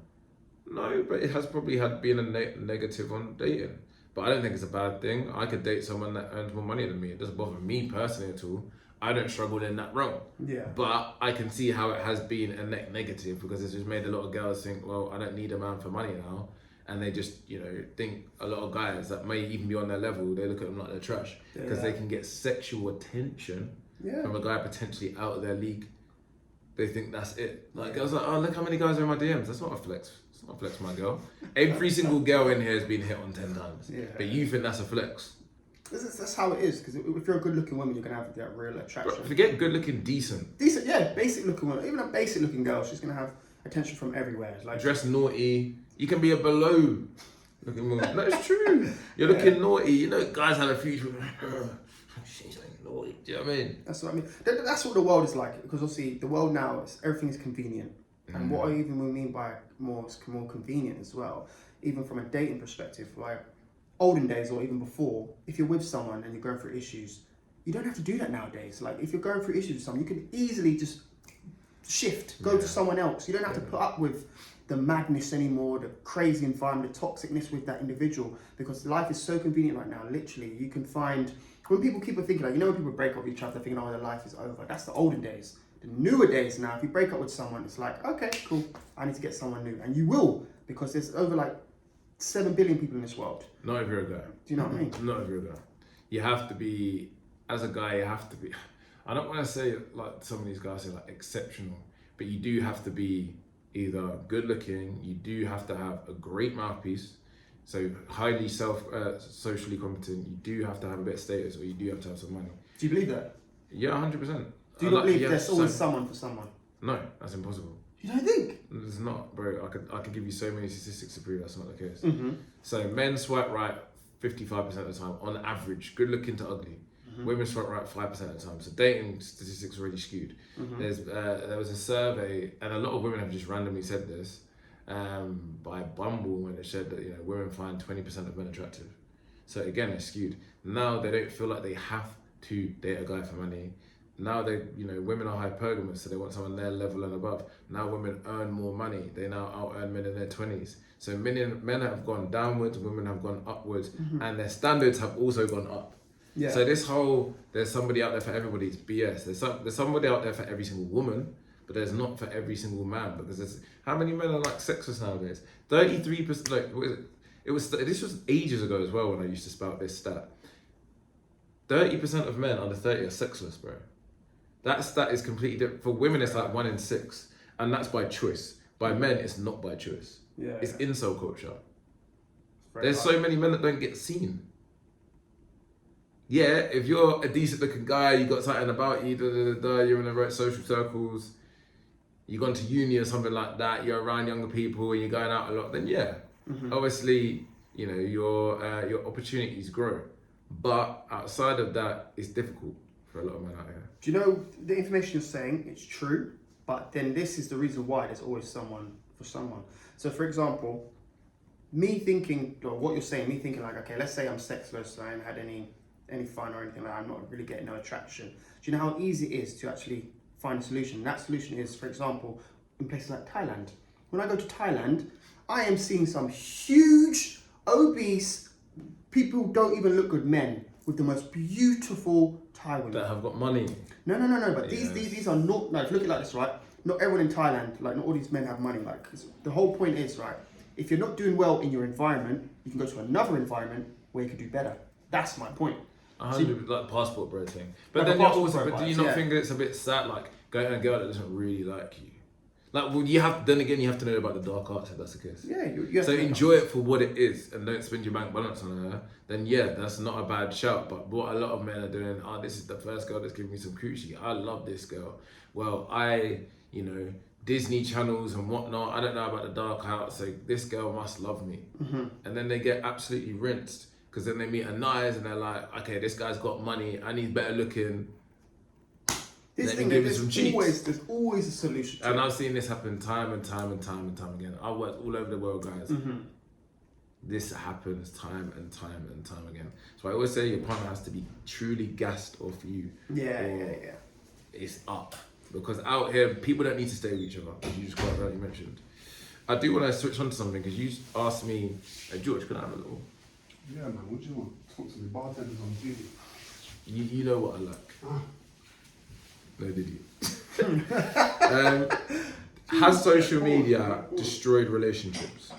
No, but it has probably been a negative on dating. But I don't think it's a bad thing. I could date someone that earns more money than me. It doesn't bother me personally at all. I don't struggle in that realm. Yeah. But I can see how it has been a negative because it's just made a lot of girls think, well, I don't need a man for money now. And they just, you know, think a lot of guys that may even be on their level, they look at them like they're trash. Because they can get sexual attention from a guy potentially out of their league. They think that's it. Like, girls are like, oh, look how many guys are in my DMs. That's not a flex. It's not a flex, my girl. Every single girl in here has been hit on 10 times. Yeah. But you think that's a flex. That's how it is. Because if you're a good-looking woman, you're gonna have that real attraction. But forget good looking, decent. Decent, yeah, basic-looking woman. Even a basic-looking girl, she's gonna have attention from everywhere. Like Dress naughty. You can be a below looking woman. No, it's true. You're looking naughty. You know, guys have a future. She's like naughty. Do you know what I mean? That's what I mean. That's what the world is like. Because obviously, the world now, everything is convenient. And what I even mean by more convenient as well, even from a dating perspective, like olden days or even before, if you're with someone and you're going through issues, you don't have to do that nowadays. Like if you're going through issues with someone, you can easily just shift, go to someone else. You don't have to put up with the madness anymore, the crazy environment, the toxicness with that individual, because life is so convenient right now. Literally, you can find, when people keep on thinking, like, you know, when people break up with each other, they're thinking, oh, their life is over. That's the olden days. The newer days now, if you break up with someone, it's like, okay, cool, I need to get someone new. And you will, because there's over like 7 billion people in this world. Not if you're a guy. Do you know what I mean? Not if you're a guy. You have to be, as a guy, you have to be, I don't want to say like some of these guys say like exceptional, but you do have to be either good looking, you do have to have a great mouthpiece, so highly socially competent, you do have to have a bit of status, or you do have to have some money. Do you believe that? Yeah, 100%. Do you not believe there's always someone for someone? No, that's impossible. You don't think? It's not, bro. I could give you so many statistics to prove that's not the case. Mm-hmm. So men swipe right 55% of the time on average, good looking to ugly. Women swipe right 5% of the time. So dating statistics are already skewed. There was a survey, and a lot of women have just randomly said this, by Bumble, when it said that, you know, women find 20% of men attractive. So again, it's skewed. Now they don't feel like they have to date a guy for money. Now they, you know, women are hypergamous, so they want someone their level and above. Now women earn more money. They now out-earn men in their 20s. So men have gone downwards, women have gone upwards, and their standards have also gone up. Yeah. So this whole, there's somebody out there for everybody, is BS. There's somebody out there for every single woman, but there's not for every single man, because there's, how many men are like sexless nowadays? 33%, like, what is it? This was ages ago as well when I used to spout this stat. 30% of men under 30 are sexless, bro. That stat is completely different. For women, it's like 1 in 6, and that's by choice. By men, it's not by choice. Yeah. It's incel culture. There's so many men that don't get seen. Yeah, if you're a decent looking guy, you got something about you, you're in the right social circles, you've gone to uni or something like that, you're around younger people and you're going out a lot, then yeah, obviously, you know, your opportunities grow. But outside of that, it's difficult for a lot of men out here. Do you know, the information you're saying, it's true, but then this is the reason why there's always someone for someone. So for example, me thinking, or what you're saying, me thinking like, okay, let's say I'm sexless, I haven't had any fun or anything like that, I'm not really getting no attraction. Do you know how easy it is to actually find a solution? That solution is, for example, in places like Thailand. When I go to Thailand, I am seeing some huge, obese, people who don't even look good men with the most beautiful Thai women. That have got money. No, but these are not, no, if you look at it like this, right? not everyone in Thailand, like not all these men have money. Like 'cause the whole point is, right, if you're not doing well in your environment, you can go to another environment where you can do better. That's my point. 100, like passport bro thing. But Like a then you're passport also, bro but do you vibes, not yeah. think it's a bit sad, like going to a girl that doesn't really like you? Like, well, you have, then again, you have to know about the dark arts if that's the case. Yeah, you have So to know enjoy it for what it is and don't spend your bank balance on her. Then yeah, that's not a bad shout. But what a lot of men are doing, oh, this is the first girl that's giving me some coochie. I love this girl. Well, you know, Disney channels and whatnot. I don't know about the dark arts. So this girl must love me. And then they get absolutely rinsed because then they meet a Nyes and they're like, okay, this guy's got money and he's better looking. This Let thing, me give you there's some cheeks. there's always a solution to And it. I've seen this happen time and time and time and time again. I worked all over the world, guys. This happens time and time and time again. So I always say your partner has to be truly gassed off you. Yeah. It's up. Because out here, people don't need to stay with each other, as you just quite rightly mentioned. I do want to switch on to something, because you asked me, hey, George, can I have a little? Yeah, man, what do you want? Talk to me. Bartenders on TV. You know what I like. No, did you? Has social media destroyed relationships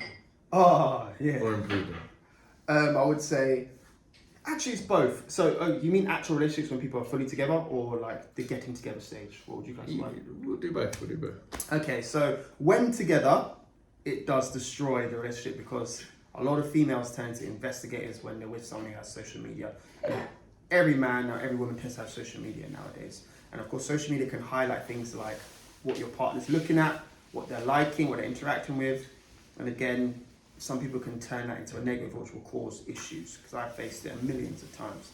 Yeah. or improved them? I would say, actually, it's both. So, you mean actual relationships when people are fully together, or like the getting together stage? What would you classify? We'll do both. Okay, so when together, it does destroy the relationship because a lot of females turn to investigators when they're with someone who has social media. And every man or every woman tends to have social media nowadays. And of course, social media can highlight things like what your partner's looking at, what they're liking, what they're interacting with. And again, some people can turn that into a negative, which will cause issues, because I've faced it millions of times.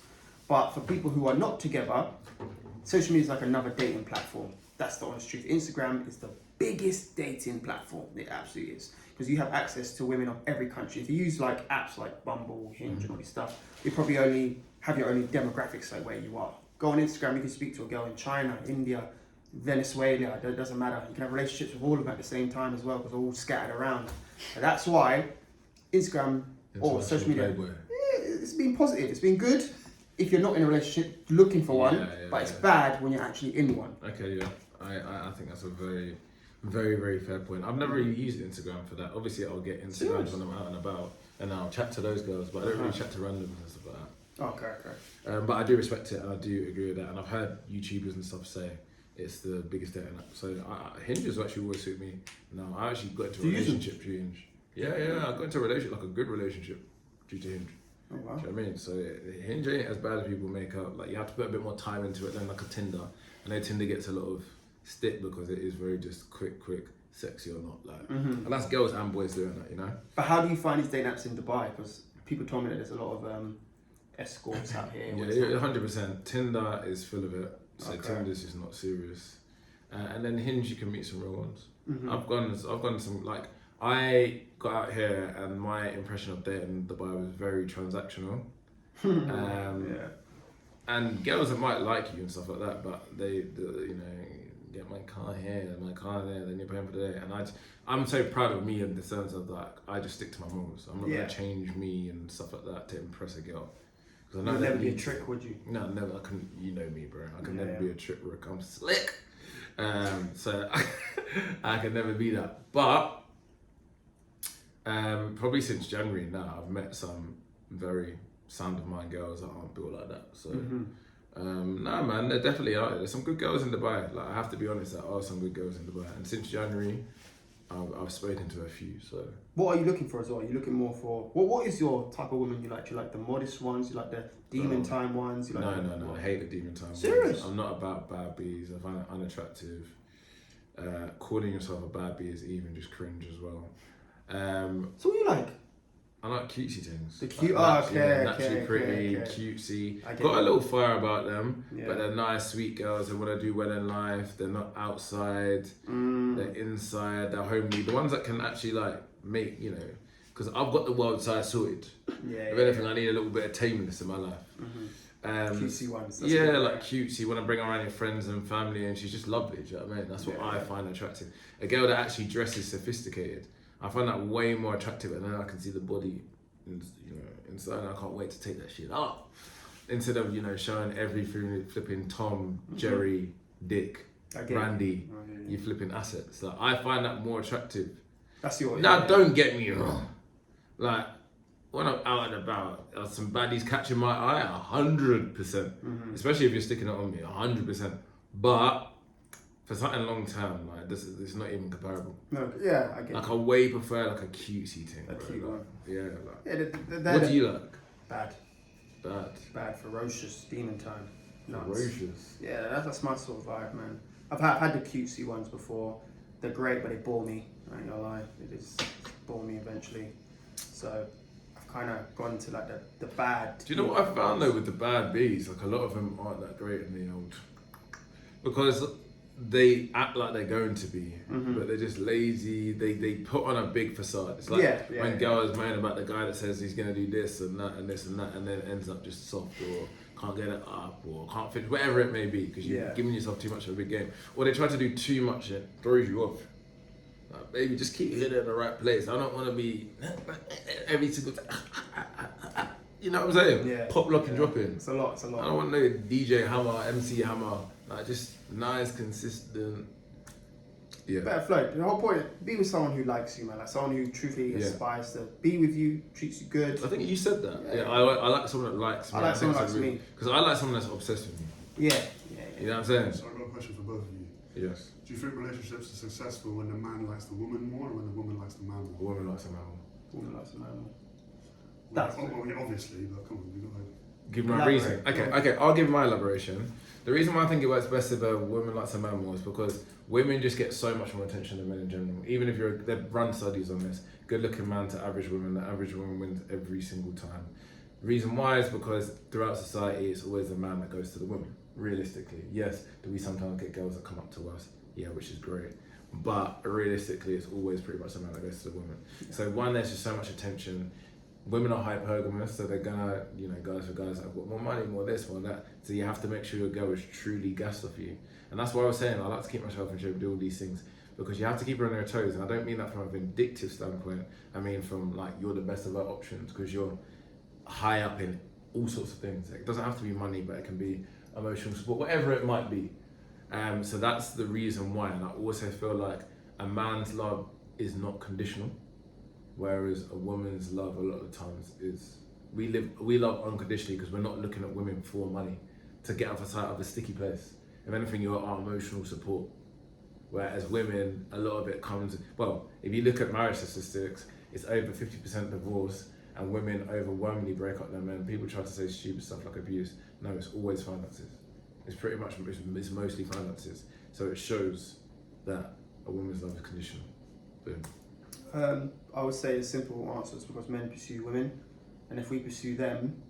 But for people who are not together, social media is like another dating platform. That's the honest truth. Instagram is the biggest dating platform. It absolutely is. Because you have access to women of every country. If you use like apps like Bumble, Hinge, and all this stuff, you probably only have your own demographics like where you are. Go on Instagram, you can speak to a girl in China, India, Venezuela, it doesn't matter. You can have relationships with all of them at the same time as well, because they're all scattered around. And that's why Instagram or social media, it's been positive, it's been good if you're not in a relationship looking for one, but it's bad when you're actually in one. Okay, yeah. I think that's a very, very, very fair point. I've never really used Instagram for that. Obviously, I'll get Instagrams when I'm out and about, and I'll chat to those girls, but I don't really chat to randoms and stuff like that. Okay. But I do respect it, and I do agree with that. And I've heard YouTubers and stuff say it's the biggest dating app. So Hinge has actually always suited me. Now I actually got into a relationship through Hinge. Yeah, I got into a relationship, like a good relationship, due to Hinge. Oh wow. Do you know what I mean? So Hinge ain't as bad as people make out. Like you have to put a bit more time into it than like a Tinder. I know Tinder gets a lot of stick because it is very just quick, sexy or not. Like, and that's girls and boys doing that, you know. But how do you find these dating apps in Dubai? Because people told me that there's a lot of escorts out here. Yeah, 100%. Tinder is full of it. So Tinder's just not serious. And then Hinge, you can meet some real ones. I've gone some, like, I got out here and my impression of dating Dubai was very transactional. And girls that might like you and stuff like that, but they you know, get my car here, my car there, then you're paying for the day. And I'm so proud of me in the sense of like, I just stick to my morals. I'm not gonna change me and stuff like that to impress a girl. You'd never be a trick, would you? No, never. I couldn't. You know me, bro. I can never be a trick, Rick. I'm slick. So I can never be that. But probably since January now, I've met some very sound of mind girls that aren't built like that. So nah, man, there definitely are. There's some good girls in Dubai. Like I have to be honest, there are some good girls in Dubai. And since January, I've spoken to a few. So what are you looking for as well? Are you looking more for what is your type of woman you like? Do you like the modest ones? You like the demon time ones? You like no. I hate the demon time. Serious? Ones. I'm not about bad bees. I find it unattractive. Calling yourself a bad bee is even just cringe as well. So what do you like? I like cutesy things. The cute, like naturally pretty, cutesy. Got a little fire about them, but they're nice, sweet girls. They want to do well in life. They're not outside. They're inside. They're homely. The ones that can actually like make, you know, because I've got the world side sorted. If anything, I need a little bit of tameness in my life. Cutesy ones. Like cutesy. You want to bring around your friends and family, and she's just lovely. Do you know what I mean? That's what I find attractive. A girl that actually dresses sophisticated. I find that way more attractive, and then I can see the body, inside. And I can't wait to take that shit up. Instead of showing every flipping Tom, Jerry, Dick brandy, you flipping assets. Like, I find that more attractive. That's your. Now, don't get me wrong. Like, when I'm out and about, some baddies catching my eye, 100%. Especially if you're sticking it on me, 100%. But for something long term, like this is not even comparable. No, yeah, I get. Like, I way prefer like a cutesy thing. A cute one. Yeah. Like, Yeah, what do you like? Bad, ferocious, demon time. Nuts. Ferocious. Yeah, that's my sort of vibe, man. I've had the cutesy ones before. They're great, but they bore me. I ain't gonna lie, they just bore me eventually. So I've kind of gone to like the bad. Do you know what I found though with the bad bees? Like, a lot of them aren't that great in the old, because they act like they're going to be, but they're just lazy. They put on a big facade. It's like when girls moan about the guy that says he's gonna do this and that and this and that, and then ends up just soft or can't get it up or can't finish, whatever it may be, because you're giving yourself too much of a big game, or they try to do too much and it throws you off. Like, baby, just keep hitting it in the right place. I don't want to be every single time. You know what I'm saying? Yeah. Pop, lock, and drop in. It's a lot. I don't want no DJ hammer, MC hammer. Like, just nice, consistent. Yeah. Better flow. The whole point, be with someone who likes you, man. Like someone who truthfully aspires to be with you, treats you good. I think you said that. Yeah, I like someone that likes me. I like someone that likes me. Because I like someone that's obsessed with me. Yeah. You know what I'm saying? So I've got a question for both of you. Yes. Do you think relationships are successful when the man likes the woman more, or when the woman likes the man more? A woman likes a man more. Woman likes a man more. Obviously, but come on, we got to give my reason. Okay, I'll give my elaboration. The reason why I think it works best if a woman likes a man more is because women just get so much more attention than men in general. Even if they've run studies on this. Good looking man to average woman, the average woman wins every single time. The reason why is because throughout society, it's always the man that goes to the woman. Realistically, yes, do we sometimes get girls that come up to us? Yeah, which is great. But realistically, it's always pretty much the man that goes to the woman. So one, there's just so much attention. Women are hypergamous, so they're gonna, guys for guys that have got more money, more this, more that. So you have to make sure your girl is truly gassed off you. And that's why I was saying I like to keep myself in shape, do all these things, because you have to keep her on her toes. And I don't mean that from a vindictive standpoint. I mean from like, you're the best of our options, because you're high up in all sorts of things. It doesn't have to be money, but it can be emotional support, whatever it might be. So that's the reason why. And I also feel like a man's love is not conditional. Whereas a woman's love a lot of the times is, we love unconditionally because we're not looking at women for money to get us out of a sticky place. If anything, you're our emotional support. Whereas women, a lot of it comes, well, if you look at marriage statistics, it's over 50% divorce, and women overwhelmingly break up their men. People try to say stupid stuff like abuse. No, it's always finances. It's pretty much, it's mostly finances. So it shows that a woman's love is conditional. Boom. I would say the simple answer is because men pursue women, and if we pursue them,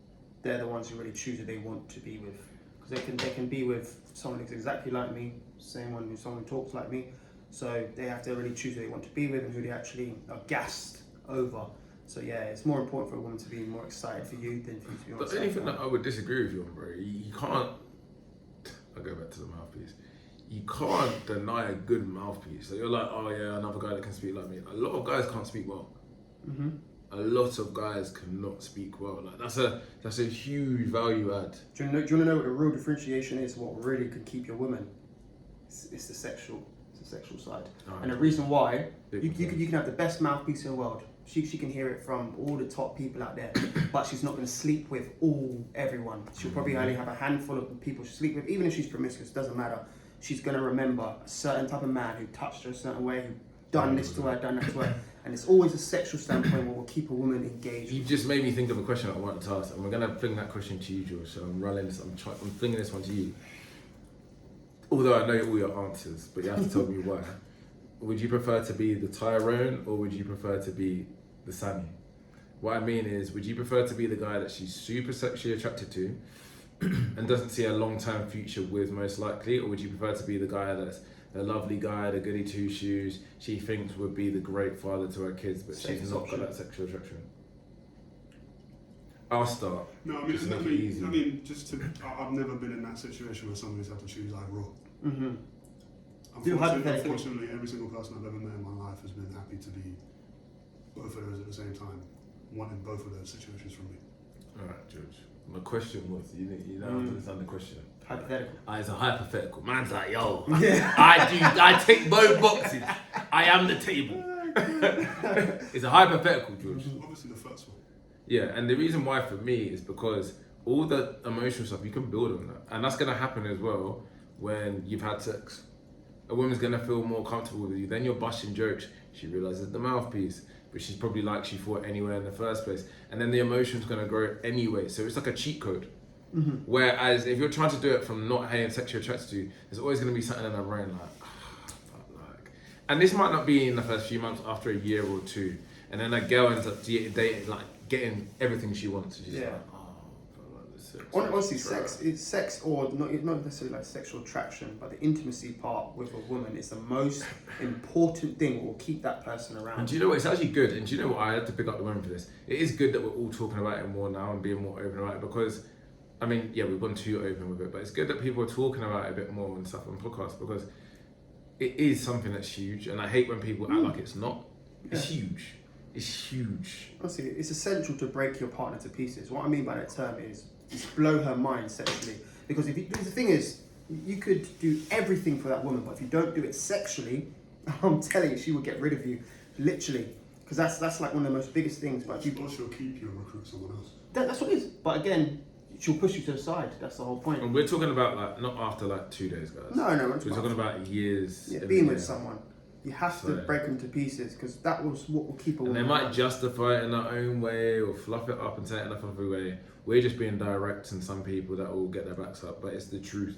they're the ones who really choose who they want to be with. Because they can be with someone who's exactly like me, someone who talks like me. So they have to really choose who they want to be with and who they actually are gassed over. So yeah, it's more important for a woman to be more excited for you than for you to be more excited. But anything that I would disagree with you on, bro, you can't. I'll go back to the mouthpiece. You can't deny a good mouthpiece. So you're like, oh yeah, another guy that can speak like me. A lot of guys can't speak well. A lot of guys cannot speak well. Like that's a huge value add. Do you want to know what the real differentiation is? What really could keep your woman? It's the sexual side. Oh, and the reason why you can have the best mouthpiece in the world. She can hear it from all the top people out there, but she's not going to sleep with everyone. She'll probably only have a handful of people she sleep with. Even if she's promiscuous, doesn't matter. She's going to remember a certain type of man who touched her a certain way, who done this to her, done that to her. And it's always a sexual standpoint what will keep a woman engaged. You just made me think of a question I wanted to ask, and we're going to fling that question to you, George. So I'm flinging this one to you. Although I know all your answers, but you have to tell me why. Would you prefer to be the Tyrone, or would you prefer to be the Sammy? What I mean is, would you prefer to be the guy that she's super sexually attracted to and doesn't see a long-term future with, most likely, or would you prefer to be the guy that's the lovely guy, the goody two-shoes, she thinks would be the great father to her kids, but she's not got that sexual attraction? I'll start. No, I mean, I've never been in that situation where somebody's had to choose either or. Unfortunately, every single person I've ever met in my life has been happy to be both of those at the same time, wanting both of those situations from me. All right, George. My question was, you know, I understand the question. Hypothetical. It's a hypothetical. Man's like, yo, Yeah. I take both boxes. I am the table. It's a hypothetical, George. Obviously the first one. Yeah, and the reason why for me is because all the emotional stuff, you can build on that. And that's going to happen as well when you've had sex. A woman's going to feel more comfortable with you. Then you're busting jokes. She realizes the mouthpiece, but she's probably likes you for it anyway in the first place. And then the emotion's going to grow anyway. So it's like a cheat code. Whereas if you're trying to do it from not having sex you're attracted to, there's always going to be something in her brain like, and this might not be in the first few months, after a year or two, and then a girl ends up dating, like getting everything she wants. She's like, Honestly, sex or not necessarily like sexual attraction, but the intimacy part with a woman is the most important thing that will keep that person around. And do you know what? It's actually good. And do you know what? I had to pick up the women for this. It is good that we're all talking about it more now and being more open about it, because I mean, yeah, we've gone too open with it, but it's good that people are talking about it a bit more and stuff on podcasts, because it is something that's huge. And I hate when people act like it's not. It's huge. It's huge. Honestly, it's essential to break your partner to pieces. What I mean by that term is blow her mind sexually. Because the thing is, you could do everything for that woman, but if you don't do it sexually, I'm telling you, she will get rid of you, literally. Because that's like one of the most biggest things. But Or she'll keep you and recruit someone else. That's what it is. But again, she'll push you to the side. That's the whole point. And we're talking about like not after like 2 days, guys. No, we're talking about years. Yeah, being with someone. You have to break them to pieces, because that was what will keep a woman. And they might justify it in their own way or fluff it up and say it in a fluffy way. We're just being direct, and some people that will get their backs up, but it's the truth.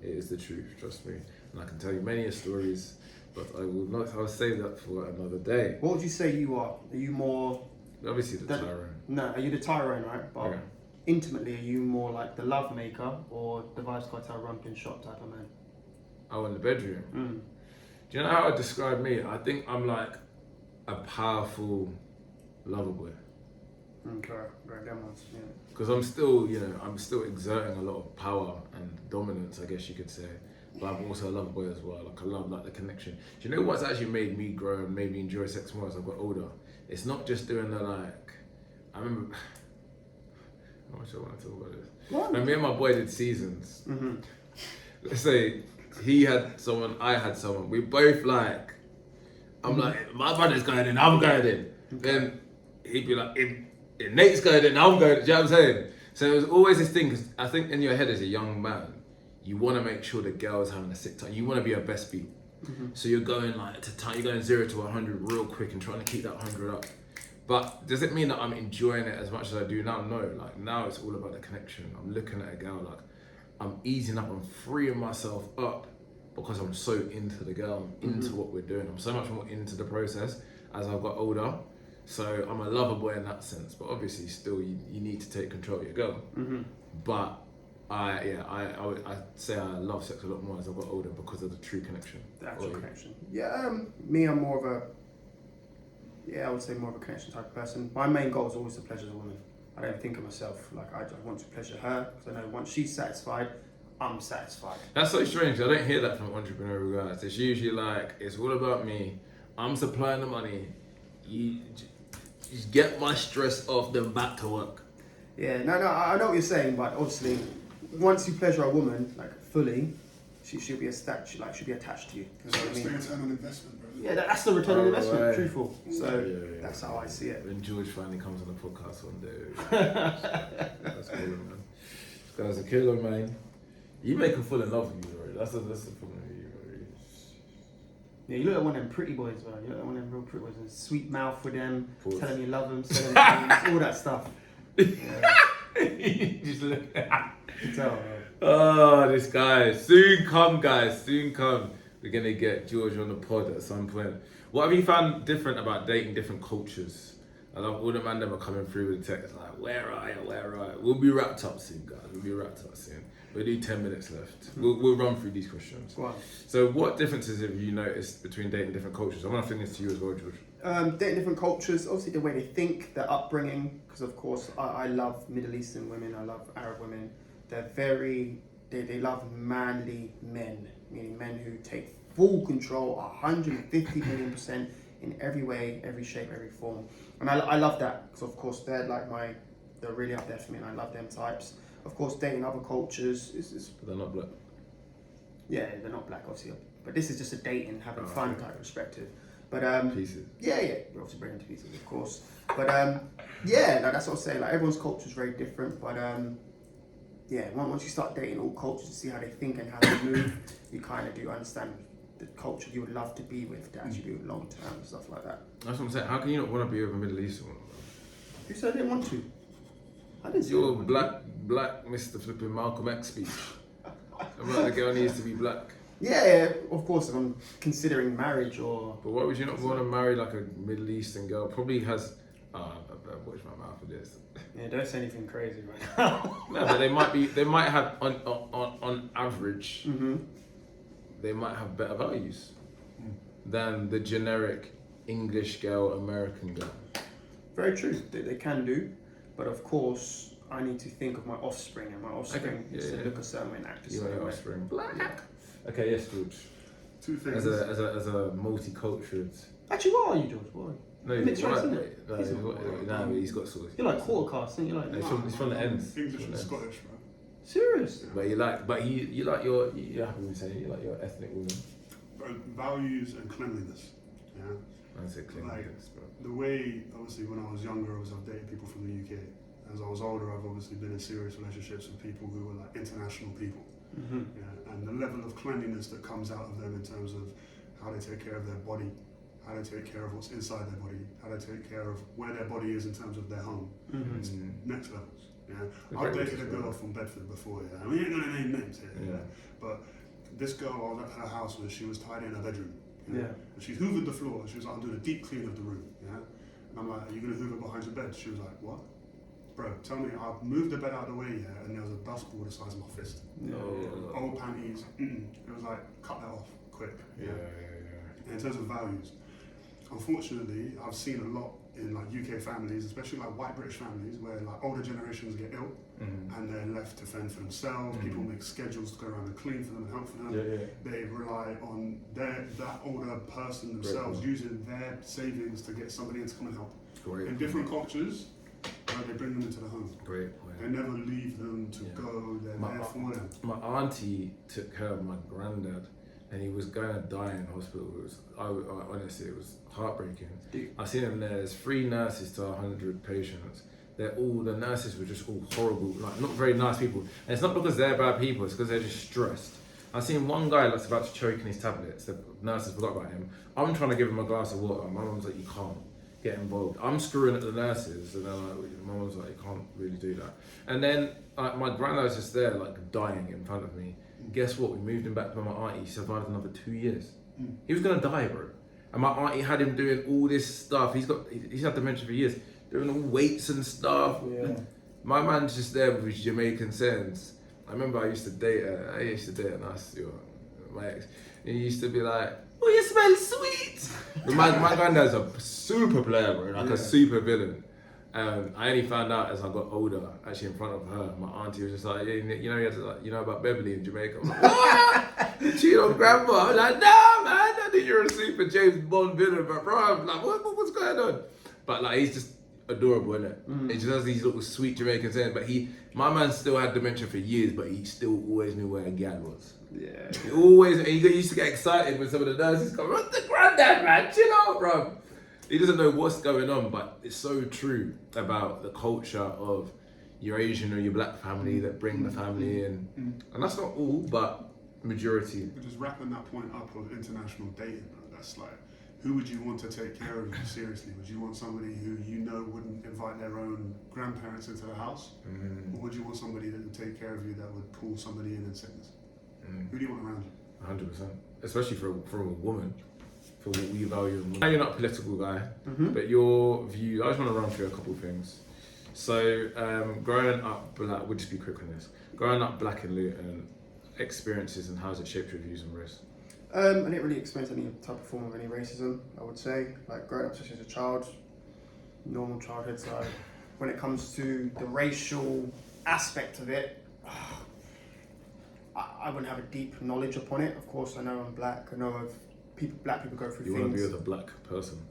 It is the truth, trust me. And I can tell you many stories, but I will not. I'll save that for another day. What would you say you are? Are you more? Obviously the Tyrone. No, are you the Tyrone, right? But Yeah. intimately, are you more like the love maker or the Vice Cartel rumpling shot type of man? Oh, in the bedroom. Do you know how I describe me? I think I'm like a powerful lover boy. Okay, right, them ones, yeah. Because I'm still, I'm still exerting a lot of power and dominance, I guess you could say. But I'm also a lover boy as well. Like I love like the connection. Do you know what's actually made me grow and made me enjoy sex more as I've got older? It's not just doing the like. I remember. How much I want to talk about this? When me and my boy did seasons. Let's say he had someone, I had someone. We both like. I'm like, my brother's going in, I'm going in. Then he'd be like, if Nate's going in, I'm going in. Do you know what I'm saying? So it was always this thing, because I think in your head as a young man, you want to make sure the girl's having a sick time. You want to be her best beat. So you're going like to time, you're going 0 to 100 real quick and trying to keep that 100 up. But does it mean that I'm enjoying it as much as I do now? No. Like now it's all about the connection. I'm looking at a girl like I'm easing up, I'm freeing myself up because I'm so into the girl, I'm into what we're doing. I'm so much more into the process as I've got older. So I'm a lover boy in that sense. But obviously still you need to take control of your girl. But I'd say I love sex a lot more as I've got older because of the true connection. The actual connection. Yeah, me, I'm more of a, I would say more of a connection type of person. My main goal is always to pleasure the woman. I don't think of myself, like I want to pleasure her, because I know once she's satisfied, I'm satisfied. That's so strange. I don't hear that from entrepreneurial guys. It's usually like, it's all about me. I'm supplying the money. You just get my stress off, then back to work. Yeah, no, I know what you're saying, but obviously, once you pleasure a woman like fully, she'll be attached to you. You know what I It's the mean? return on investment, bro. Yeah, that's the return on investment. Right. Truthful. So Yeah. that's how I see it. When George finally comes on the podcast one day. That's cool, man. This guy's a killer, man. You make him fall in love with you, right? That's the problem with you, right? Yeah, you look like one of them pretty boys, bro. You look like one of them real pretty boys. And sweet mouth with them, Pause. telling you love them, selling things, all that stuff. Yeah. Just look. You can tell, bro. Oh, this guy. Soon come, guys. Soon come. We're going to get George on the pod at some point. What have you found different about dating different cultures? I love all the man that are coming through with the text like, where are you? We'll be wrapped up soon, guys. We'll do 10 minutes left. We'll run through these questions. Go on. So what differences have you noticed between dating different cultures? I want to fling this to you as well, George. Dating different cultures, obviously the way they think, their upbringing, because of course I love Middle Eastern women, I love Arab women. They love manly men, meaning men who take full control, 150 million% in every way, every shape, every form. And I love that, because of course they're like my they're really up there for me, and I love them types. Of course, dating other cultures is But they're not black. yeah, they're not black obviously, but this is just a dating, having Oh, fun okay. type perspective. But Pieces. yeah, we're obviously bringing to pieces, of course. But yeah, like, that's what I'm saying. Like, everyone's culture is very different, but yeah, once you start dating all cultures and see how they think and how they move, you kind of do understand the culture you would love to be with, to actually be with long term and stuff like that. That's what I'm saying. How can you not want to be with a Middle Eastern woman? Who said I didn't want to? I didn't say I Your didn't want to. black Mr. Flipping Malcolm X speech. About the girl needs to be black. Yeah, of course, if I'm considering marriage or... But why would you not want to marry like a Middle Eastern girl? Probably has. I watch my mouth for this. Yeah, don't say anything crazy right now. No, but they might have on average, Mm-hmm. they might have better values than the generic English girl, American girl. Very true, they can do, but of course, I need to think of my offspring, and my offspring Okay, is yeah. to look a certain way and act a You want certain your way. offspring. Yeah. Okay, yes, George. Two things. As a multicultural. Actually, what are you, George? What are you? No, Mixed he's race, right. isn't it? No, He's he's not- nah, but he's got sauce. You're like quarter caste, aren't you? Like, No, he's from the ends. English From and the ends. Scottish, bro. serious? But you like you're happy with saying you like your ethnic woman. Values and cleanliness. Yeah. I say cleanliness, bro. The way, obviously, when I was younger, I've dated people from the UK. As I was older, I've obviously been in serious relationships with people who were like international people. Mm-hmm. Yeah. And the level of cleanliness that comes out of them in terms of how they take care of their body, how they take care of what's inside their body, how they take care of where their body is in terms of their home. Mm-hmm. It's next levels. Yeah. The I've great dated a ones as girl well. from Bedford before. Yeah. We ain't gonna name names here. Yeah. But this girl, I was at her house when she was tidying her bedroom. Yeah. And she hoovered the floor. She was like, I'm doing a deep clean of the room. Yeah. And I'm like, are you gonna hoover behind your bed? She was like, what? Bro, tell me, I moved the bed out of the way, yeah, and there was a dust ball the size of my fist. Yeah. Old panties. It was like, cut that off quick. Yeah. In terms of values, unfortunately, I've seen a lot in like UK families, especially like white British families, where like older generations get ill and they're left to fend for themselves. People make schedules to go around and clean for them and help for them. Yeah. They rely on that older person themselves using their savings to get somebody in to come and help. Great. In different cultures, they bring them into the home. Great They point. never leave them to go. They're there for them. My auntie took care of my granddad, and he was going to die in hospital. I honestly, it was heartbreaking. I seen him there. There's 3 nurses to 100 patients. The nurses were just all horrible, like not very nice people. And it's not because they're bad people, it's because they're just stressed. I seen one guy that's about to choke in his tablets. The nurses forgot about him. I'm trying to give him a glass of water. My mum's like, you can't get involved. I'm screwing at the nurses, and then my mum's like, you can't really do that. And then my granddad's just there, like dying in front of me. Guess what? We moved him back to my auntie. He survived another 2 years. He was gonna die, bro. And my auntie had him doing all this stuff. He's had dementia for years, doing all weights and stuff. Yeah. My man's just there with his Jamaican sense. I remember I used to date a nice, my ex. And he used to be like, "Oh, you smell sweet." But my granddad's a super player, bro, like a super villain. I only found out as I got older, actually in front of her. My auntie was just like, "Yeah, you know about Beverly in Jamaica." I'm like, "What? Cheat on grandma?" I'm like, "No, man, I think you're a super James Bond villain, but bro, I'm like, what's going on?" But like, he's just adorable, isn't it? He just has these little sweet Jamaican sayings. But my man still had dementia for years, but he still always knew where a gal was. Yeah. He used to get excited when some of the nurses come, "What's the granddad, man? Chill out, bro." He doesn't know what's going on, but it's so true about the culture of your Asian or your black family that bring the family in. And that's not all, but majority. But just wrapping that point up of international dating, bro, that's like, who would you want to take care of you seriously? Would you want somebody who you know wouldn't invite their own grandparents into the house? Or would you want somebody that would take care of you that would pull somebody in sickness? Who do you want around you? 100%. Especially for a woman, for what we value in women. I know you're not a political guy, but your view, I just want to run through a couple of things. So, growing up black, we'll just be quick on this. Growing up black in Luton, experiences and how has it shaped your views on race? I didn't really experience any type of form of any racism, I would say. Like, growing up, especially as a child, normal childhood. So when it comes to the racial aspect of it, I wouldn't have a deep knowledge upon it. Of course, I know I'm black. I know of black people go through You things. want to be with a black person?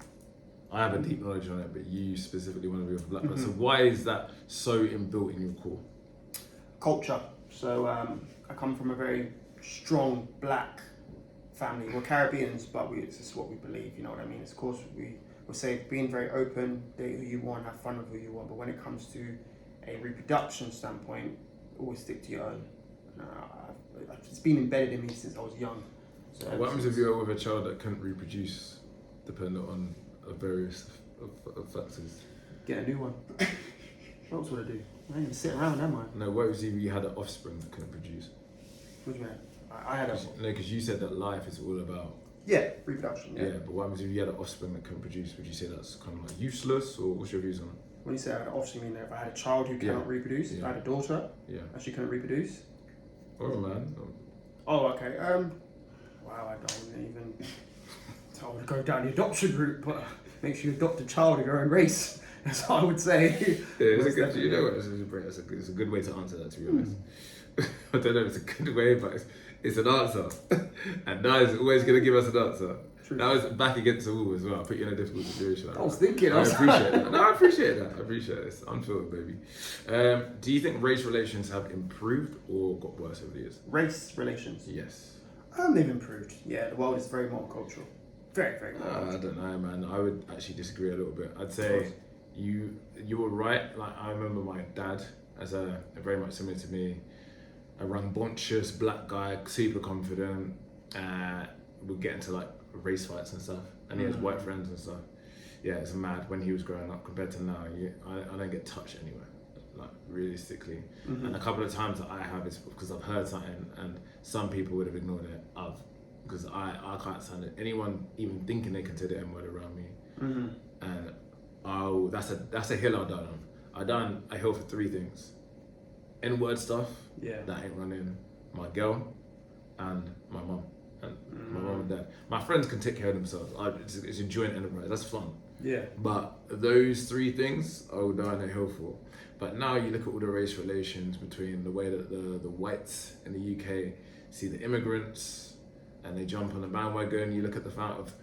I have a deep knowledge on it, but you specifically want to be with a black person. So why is that so inbuilt in your core? Culture. So I come from a very strong black family. We're Caribbeans, but it's just what we believe. You know what I mean? It's, of course, we'll say being very open, date who you want, have fun with who you want. But when it comes to a reproduction standpoint, always stick to your own. It's been embedded in me since I was young. So what happens if you're with a child that can't reproduce, dependent on various factors? Get a new one. What else would I do? I ain't gonna sit around, am I? No, what if you had an offspring that couldn't produce? What do you mean? I had a... No, because you said that life is all about... Yeah, reproduction, yeah. Yeah, but what happens if you had an offspring that couldn't produce? Would you say that's kind of like useless, or what's your views on it? When you say I had an offspring, you mean if I had a child who cannot reproduce, I had a daughter, and she couldn't reproduce? Or a man. Oh, okay. Wow, I don't even... I would go down the adoption route, but make sure you adopt a child of your own race. That's what I would say. Yeah, it's a good, you know what, it's a good way to answer that, to be honest. I don't know if it's a good way, but it's an answer. And Nye is always going to give us an answer. True. That was back against the wall as well. I put you in a difficult situation. I was thinking. I appreciate that. No, I appreciate that. I appreciate it. It's unfiltered, baby. Do you think race relations have improved or got worse over the years? Race relations? Yes. They've improved. Yeah, the world is very multicultural. Very, very multicultural. I don't know, man. I would actually disagree a little bit. I'd say you were right. Like, I remember my dad as a very much similar to me, a rambunctious black guy, super confident. Would get into like race fights and stuff, and he has white friends and stuff. Yeah, it's mad when he was growing up compared to now. I don't get touched anywhere, like realistically. And a couple of times that I have is because I've heard something, and some people would have ignored it. Because I can't stand it. Anyone even thinking they can say the N-word around me, and that's a hill I've done on. I done a hill for 3 things: N-word stuff, that ain't running, my girl, and my mum. And my mum and dad. My friends can take care of themselves. It's a joint enterprise. That's fun. Yeah. But those 3 things I would die on a hill for. But now you look at all the race relations between the way that the whites in the UK see the immigrants and they jump on the bandwagon. You look at the amount of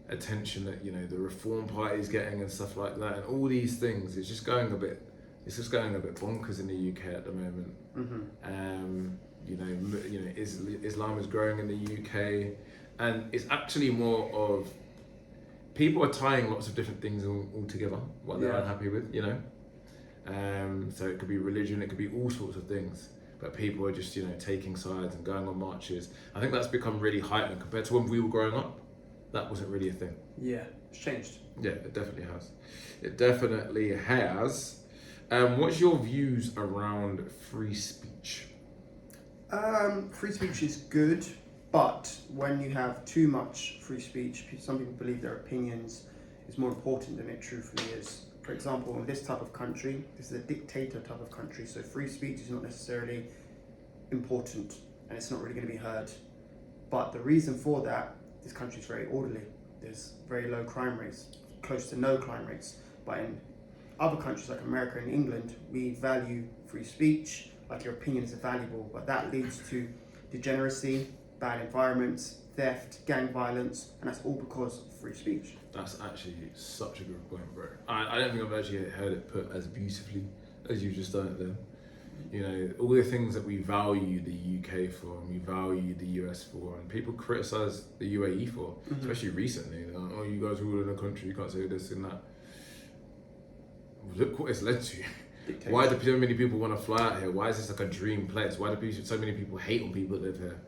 attention that the Reform Party is getting and stuff like that, and all these things. It's just going a bit bonkers in the UK at the moment. Islam is growing in the UK, and it's actually more of people are tying lots of different things all together what they're unhappy with, so it could be religion, it could be all sorts of things, but people are just taking sides and going on marches. I think that's become really heightened compared to when we were growing up. That wasn't really a thing. Yeah, it's changed. Yeah, it definitely has. What's your views around free speech? Free speech is good, but when you have too much free speech, some people believe their opinions is more important than it truthfully is. For example, in this type of country, this is a dictator type of country, so free speech is not necessarily important and it's not really going to be heard. But the reason for that, this country is very orderly. There's very low crime rates, close to no crime rates. But in other countries like America and England, we value free speech, like your opinions are valuable, but that leads to degeneracy, bad environments, theft, gang violence, and that's all because of free speech. That's actually such a good point, bro. I don't think I've actually heard it put as beautifully as you've just done it then. All the things that we value the UK for and we value the US for, and people criticise the UAE for, especially recently. Like, oh, you guys rule in a country, you can't say this and that. Look what it's led to. Why do so many people want to fly out here? Why is this like a dream place? Why do so many people hate on people that live here?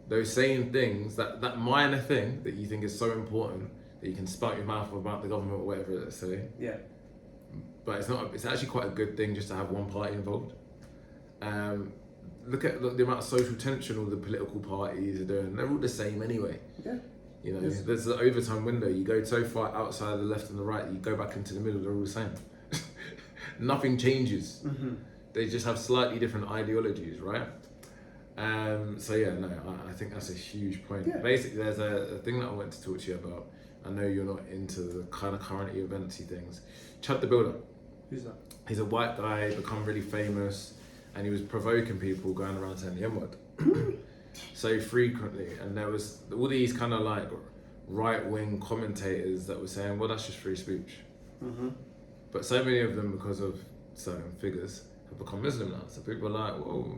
Those same things, that minor thing that you think is so important that you can spout your mouth about the government or whatever it's saying. Yeah. But it's not. It's actually quite a good thing just to have one party involved. Look at the amount of social tension all the political parties are doing. They're all the same anyway. Yeah. There's the overtime window. You go so far outside the left and the right, you go back into the middle. They're all the same. Nothing changes. They just have slightly different ideologies, right? I think that's a huge point. Yeah. Basically, there's a thing that I want to talk to you about. I know you're not into the kind of current eventsy things. Chad the Builder. Who's that? He's a white guy, become really famous, and he was provoking people going around saying the N-word so frequently. And there was all these kind of like right-wing commentators that were saying, well, that's just free speech. Mm-hmm. But so many of them, because of certain figures, have become Muslim now. So people are like, whoa,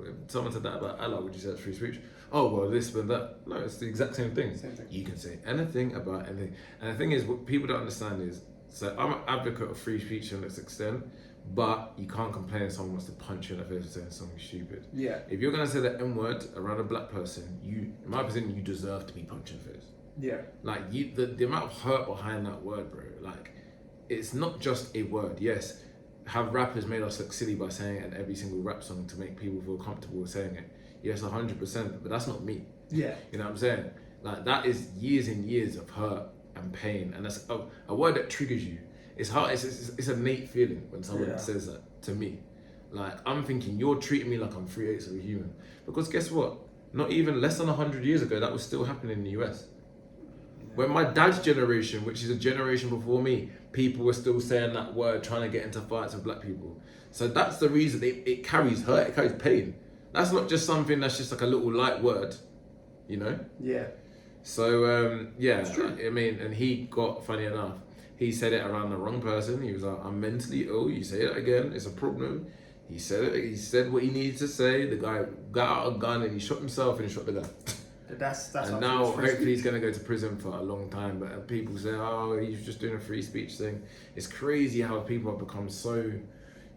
if someone said that about Allah, would you say that's free speech? Oh, well, this, but that. No, it's the exact same thing. Same thing. You can say anything about anything. And the thing is, what people don't understand is, so I'm an advocate of free speech to this extent, but you can't complain if someone wants to punch you in the face for saying something stupid. Yeah. If you're going to say the N-word around a black person, in my opinion, you deserve to be punched in the face. Yeah. Like, the amount of hurt behind that word, bro, like, it's not just a word. Yes, have rappers made us look silly by saying it in every single rap song to make people feel comfortable with saying it? Yes, 100%, but that's not me. Yeah. You know what I'm saying? Like, that is years and years of hurt and pain, and that's a word that triggers you. It's hard. It's an innate feeling when someone says that to me. Like, I'm thinking, you're treating me like I'm 3/8 of a human. Because guess what? Not even less than 100 years ago, that was still happening in the US. When my dad's generation, which is a generation before me, people were still saying that word, trying to get into fights with black people. So that's the reason it carries hurt, it carries pain. That's not just something that's just like a little light word, you know? Yeah. So, I mean, and he got, funny enough, he said it around the wrong person. He was like, I'm mentally ill. You say it again, it's a problem. He said it, he said what he needed to say. The guy got out a gun and he shot himself and he shot the guy. That's and now hopefully he's going to go to prison for a long time. But people say, oh, he's just doing a free speech thing. It's crazy how people have become so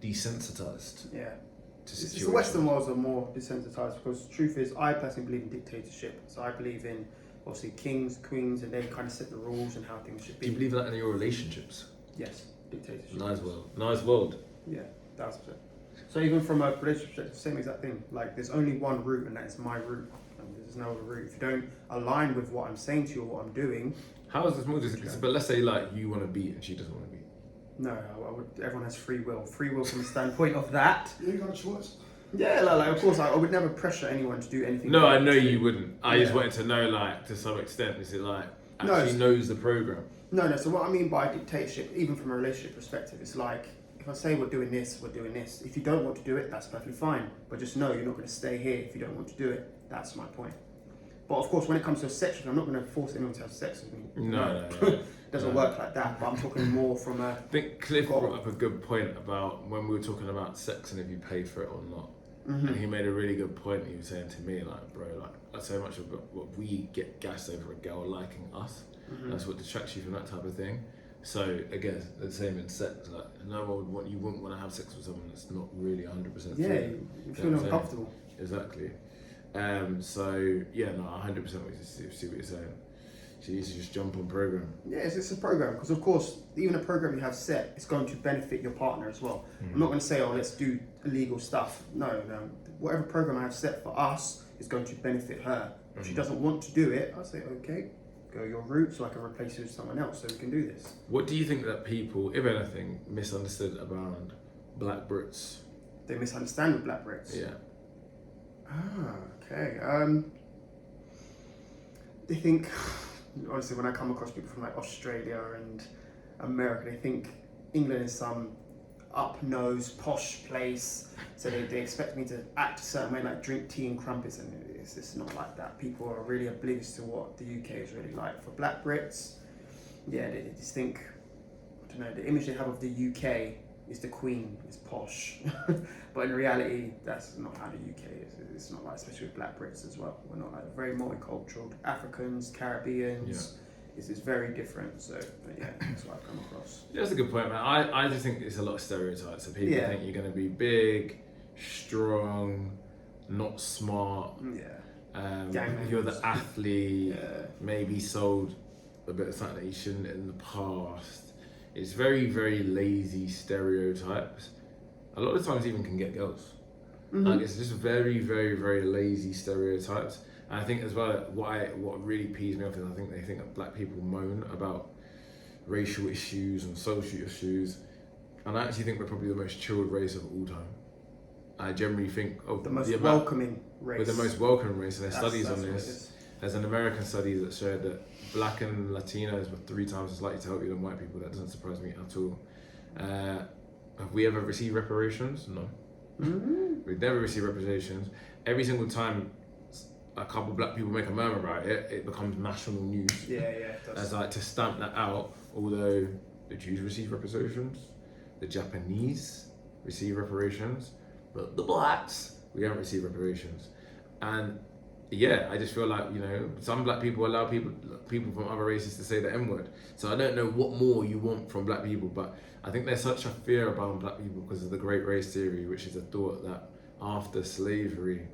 desensitized. Yeah. To It's the situations. Western worlds are more desensitized because the truth is, I personally believe in dictatorship. So I believe in obviously kings, queens, and they kind of set the rules and how things should be. Do you believe that in your relationships? Yes, dictatorship. Nice world. Nice world. Yeah, 1000%. So even from a relationship, same exact thing. Like, there's only one route, and that is my route. And there's no other route. If you don't align with what I'm saying to you or what I'm doing, How is this more just? But let's say like you want to beat and she doesn't want to beat. no, I would. Everyone has free will. Free will from the standpoint of that. You ain't got a choice. Yeah, like of course, I would never pressure anyone to do anything. No, I know you wouldn't. I just Yeah. wanted to know, like, to some extent, is it like No, actually it's- knows the program? No. So what I mean by dictatorship, even from a relationship perspective, it's like if I say we're doing this, we're doing this. If you don't want to do it, that's perfectly fine. But just know you're not going to stay here if you don't want to do it. That's my point. But of course, when it comes to sex, I'm not going to force anyone to have sex with me. No. It doesn't work like that. But I'm talking more from a. I think Cliff brought up a good point about when we were talking about sex and if you pay for it or not. And he made a really good point. He was saying to me, like, bro, like, that's so much of what we get gassed over a girl liking us. That's what distracts you from that type of thing. So again, the same in sex. Like, no one you wouldn't want to have sex with someone that's not really 100%. Yeah, free. you feel uncomfortable. Exactly. So yeah, no, 100% see what you're saying. She needs to just jump on program. Yeah, it's a program because of course, even a program you have set, it's going to benefit your partner as well. I'm not going to say, oh, let's do illegal stuff. No. Whatever program I have set for us is going to benefit her. If she doesn't want to do it, I'll say, okay, go your route so I can replace you with someone else so we can do this. What do you think that people, if anything, misunderstood about Black Brits? They misunderstand with Black Brits. Yeah. Okay. They think, honestly, when I come across people from like Australia and America, they think England is some up-nose, posh place. So they expect me to act a certain way, like drink tea and crumpets, and it's not like that. People are really oblivious to what the UK is really like. For Black Brits, yeah, they just think, I don't know, the image they have of the UK is the Queen, is posh. But in reality, that's not how the UK is. It's not like, especially with Black Brits as well. We're not like very multicultural. Africans, Caribbeans, it's very different. So yeah, that's what I've come across. Yeah, that's a good point, man. I just think it's a lot of stereotypes. So people think you're going to be big, strong, not smart. You're the athlete, maybe sold a bit of something that you shouldn't in the past. It's very, very lazy stereotypes. A lot of times even can get girls. Like, it's just very, very, very lazy stereotypes. And I think as well, what really pees me off is I think they think that Black people moan about racial issues and social issues. And I actually think we're probably the most chilled race of all time. I generally think of the most welcoming race. We're the most welcoming race, and there's studies on this. There's an American study that showed that Black and Latinos were 3 times as likely to help you than white people. That doesn't surprise me at all. Have we ever received reparations? No. We've never received reparations. Every single time a couple of black people make a murmur about it, it becomes national news. Yeah, it does. As like to stamp that out, although the Jews receive reparations, the Japanese receive reparations, but the blacks, we don't receive reparations. And yeah, I just feel like, you know, some black people allow people from other races to say the N-word. So I don't know what more you want from black people, but I think there's such a fear about black people because of the great race theory, which is a thought that after slavery,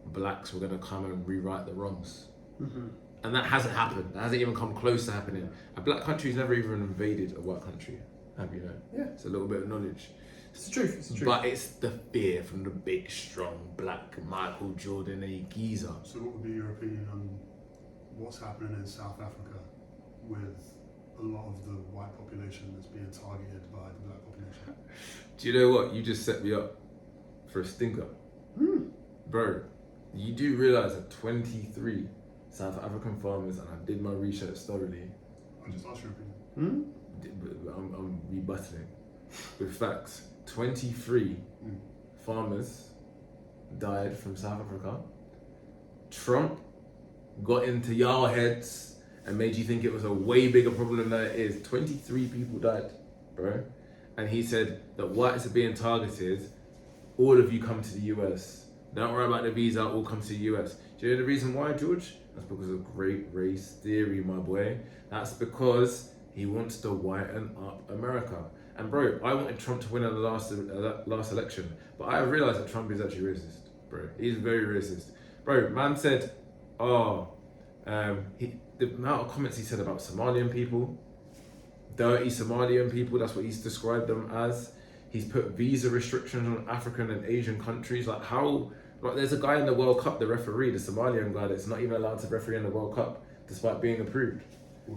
blacks were going to come and rewrite the wrongs. And that hasn't happened. That hasn't even come close to happening. A black country's never even invaded a white country, have you know? Yeah. It's a little bit of knowledge. It's the truth. It's the truth. But it's the fear from the big, strong, black Michael Jordan geezer. So what would be your opinion on what's happening in South Africa with a lot of the white population that's being targeted by the black population? Do you know what? You just set me up for a stinker. Bro, you do realise that 23 South African farmers, and I did my research thoroughly. I just asked your opinion. I'm rebutting with facts. 23 farmers died from South Africa. Trump got into y'all heads and made you think it was a way bigger problem than it is. 23 people died, bro. And he said that whites are being targeted. All of you come to the US. Don't worry about the visa, all come to the US. Do you know the reason why, George? That's because of great race theory, my boy. That's because he wants to whiten up America. And bro, I wanted Trump to win in the last election, but I realized that Trump is actually racist, bro. He's very racist. Bro, man said, the amount of comments he said about Somalian people, dirty Somalian people, that's what he's described them as. He's put visa restrictions on African and Asian countries. Like how, like there's a guy in the World Cup, the referee, the Somalian guy that's not even allowed to referee in the World Cup despite being approved.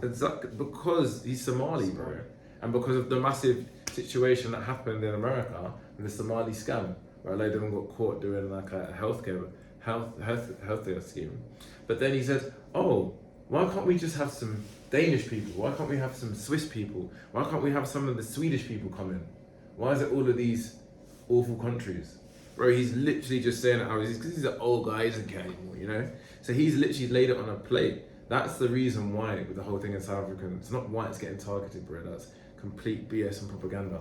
It's like because he's Somali, bro. And because of the massive situation that happened in America, and the Somali scam, where a load of them got caught doing like a healthcare scheme. But then he said, oh, why can't we just have some Danish people? Why can't we have some Swiss people? Why can't we have some of the Swedish people come in? Why is it all of these awful countries? Bro, he's literally just saying it because he's an old guy, he doesn't care anymore, you know? So he's literally laid it on a plate. That's the reason why with the whole thing in South Africa, it's not why it's getting targeted, bro. That's complete BS and propaganda.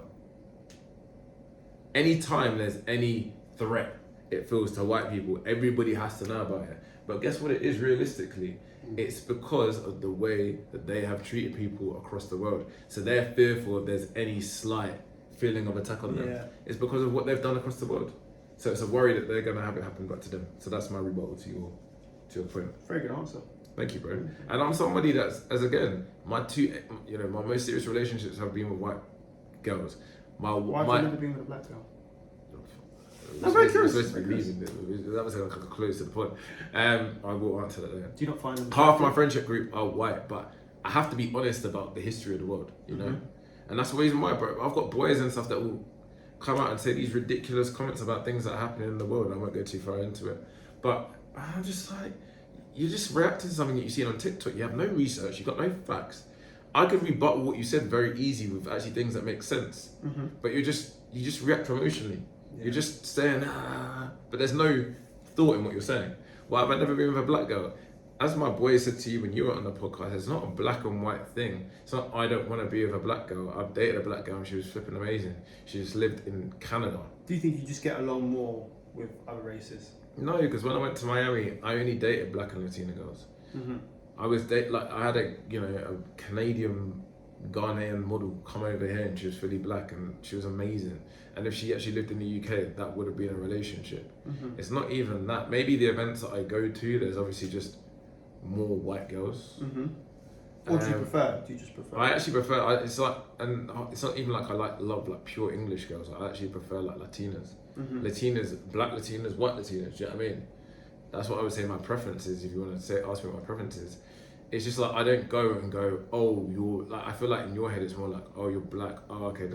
Anytime there's any threat, it feels to white people, everybody has to know about it. But guess what it is realistically? It's because of the way that they have treated people across the world. So they're fearful if there's any slight feeling of attack on them. Yeah. It's because of what they've done across the world. So it's a worry that they're gonna have it happen back to them. So that's my rebuttal to your point. Very good answer. Thank you, bro. And I'm somebody that's, as again, my most serious relationships have been with white girls. Why have you never been with a black girl? I'm very curious. That was like close to the point. I will answer that later. Do you not find them? Half my friendship group are white, but I have to be honest about the history of the world, you know? And that's the reason why, bro. I've got boys and stuff that will come out and say these ridiculous comments about things that are happening in the world. I won't go too far into it. But I'm just like, you're just reacting to something that you've seen on TikTok. You have no research, you've got no facts. I could rebuttal what you said very easy with actually things that make sense. But you just react emotionally. Yeah. You're just saying, but there's no thought in what you're saying. Why have I never been with a black girl? As my boy said to you when you were on the podcast, it's not a black and white thing. It's not, I don't want to be with a black girl. I've dated a black girl and she was flipping amazing. She just lived in Canada. Do you think you just get along more with other races? No, because when I went to Miami, I only dated black and Latina girls. I was I had a Canadian Ghanaian model come over here and she was fully black and she was amazing. And if she actually lived in the UK, that would have been a relationship. It's not even that. Maybe the events that I go to, there's obviously just more white girls. What do you prefer? Do you just prefer? I actually prefer. It's like, and it's not even like I love pure English girls. I actually prefer like Latinas, Latinas, black Latinas, white Latinas. Do you know what I mean? That's what I would say. My preference is. If you want to ask me what my preference is, it's just like I don't go. Oh, you're like. I feel like in your head it's more like, oh, you're black. Oh, okay.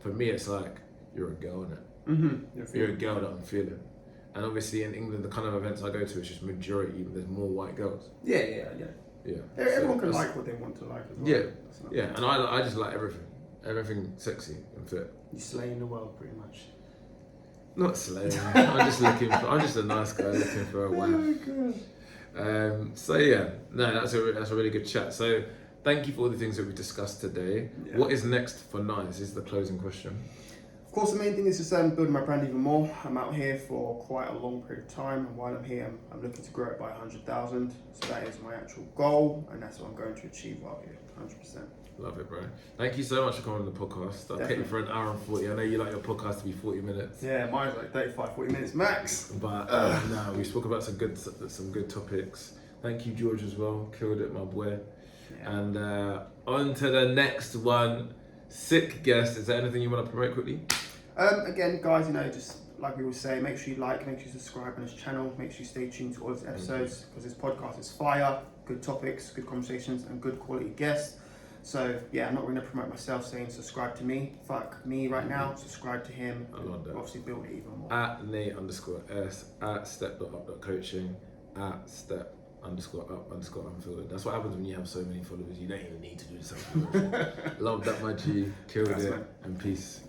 For me, it's like you're a girl, innit? You're a girl that I'm feeling. And obviously in England, the kind of events I go to, it's just majority. There's more white girls. Yeah. Everyone can like what they want to like as well. Yeah. And I just like everything sexy and fit. You slaying the world pretty much. Not slaying. I'm just a nice guy looking for a wife. So yeah, no, that's a really good chat. So thank you for all the things that we discussed today. Yeah. What is next for Nies is the closing question. Of course, the main thing is just building my brand even more. I'm out here for quite a long period of time, and while I'm here, I'm looking to grow it by 100,000. So that is my actual goal, and that's what I'm going to achieve while here, 100%. Love it, bro. Thank you so much for coming on the podcast. I'll keep you for an hour and 40. I know you like your podcast to be 40 minutes. Yeah, mine's like 35, 40 minutes max. But no, we spoke about some good topics. Thank you, George, as well. Killed it, my boy. Yeah. And on to the next one. Sick guest. Is there anything you want to promote quickly? Again, guys, just like we always say, make sure you like, make sure you subscribe on this channel, make sure you stay tuned to all his episodes, because this podcast is fire, good topics, good conversations, and good quality guests. So yeah, I'm not going to promote myself saying subscribe to me. Fuck me right now. Subscribe to him. I love that. Obviously build it even more. At Nate_S, at step.up.coaching, at step_up_unfiltered. That's what happens when you have so many followers. You don't even need to do something. Love that, my G. Killed it. And peace.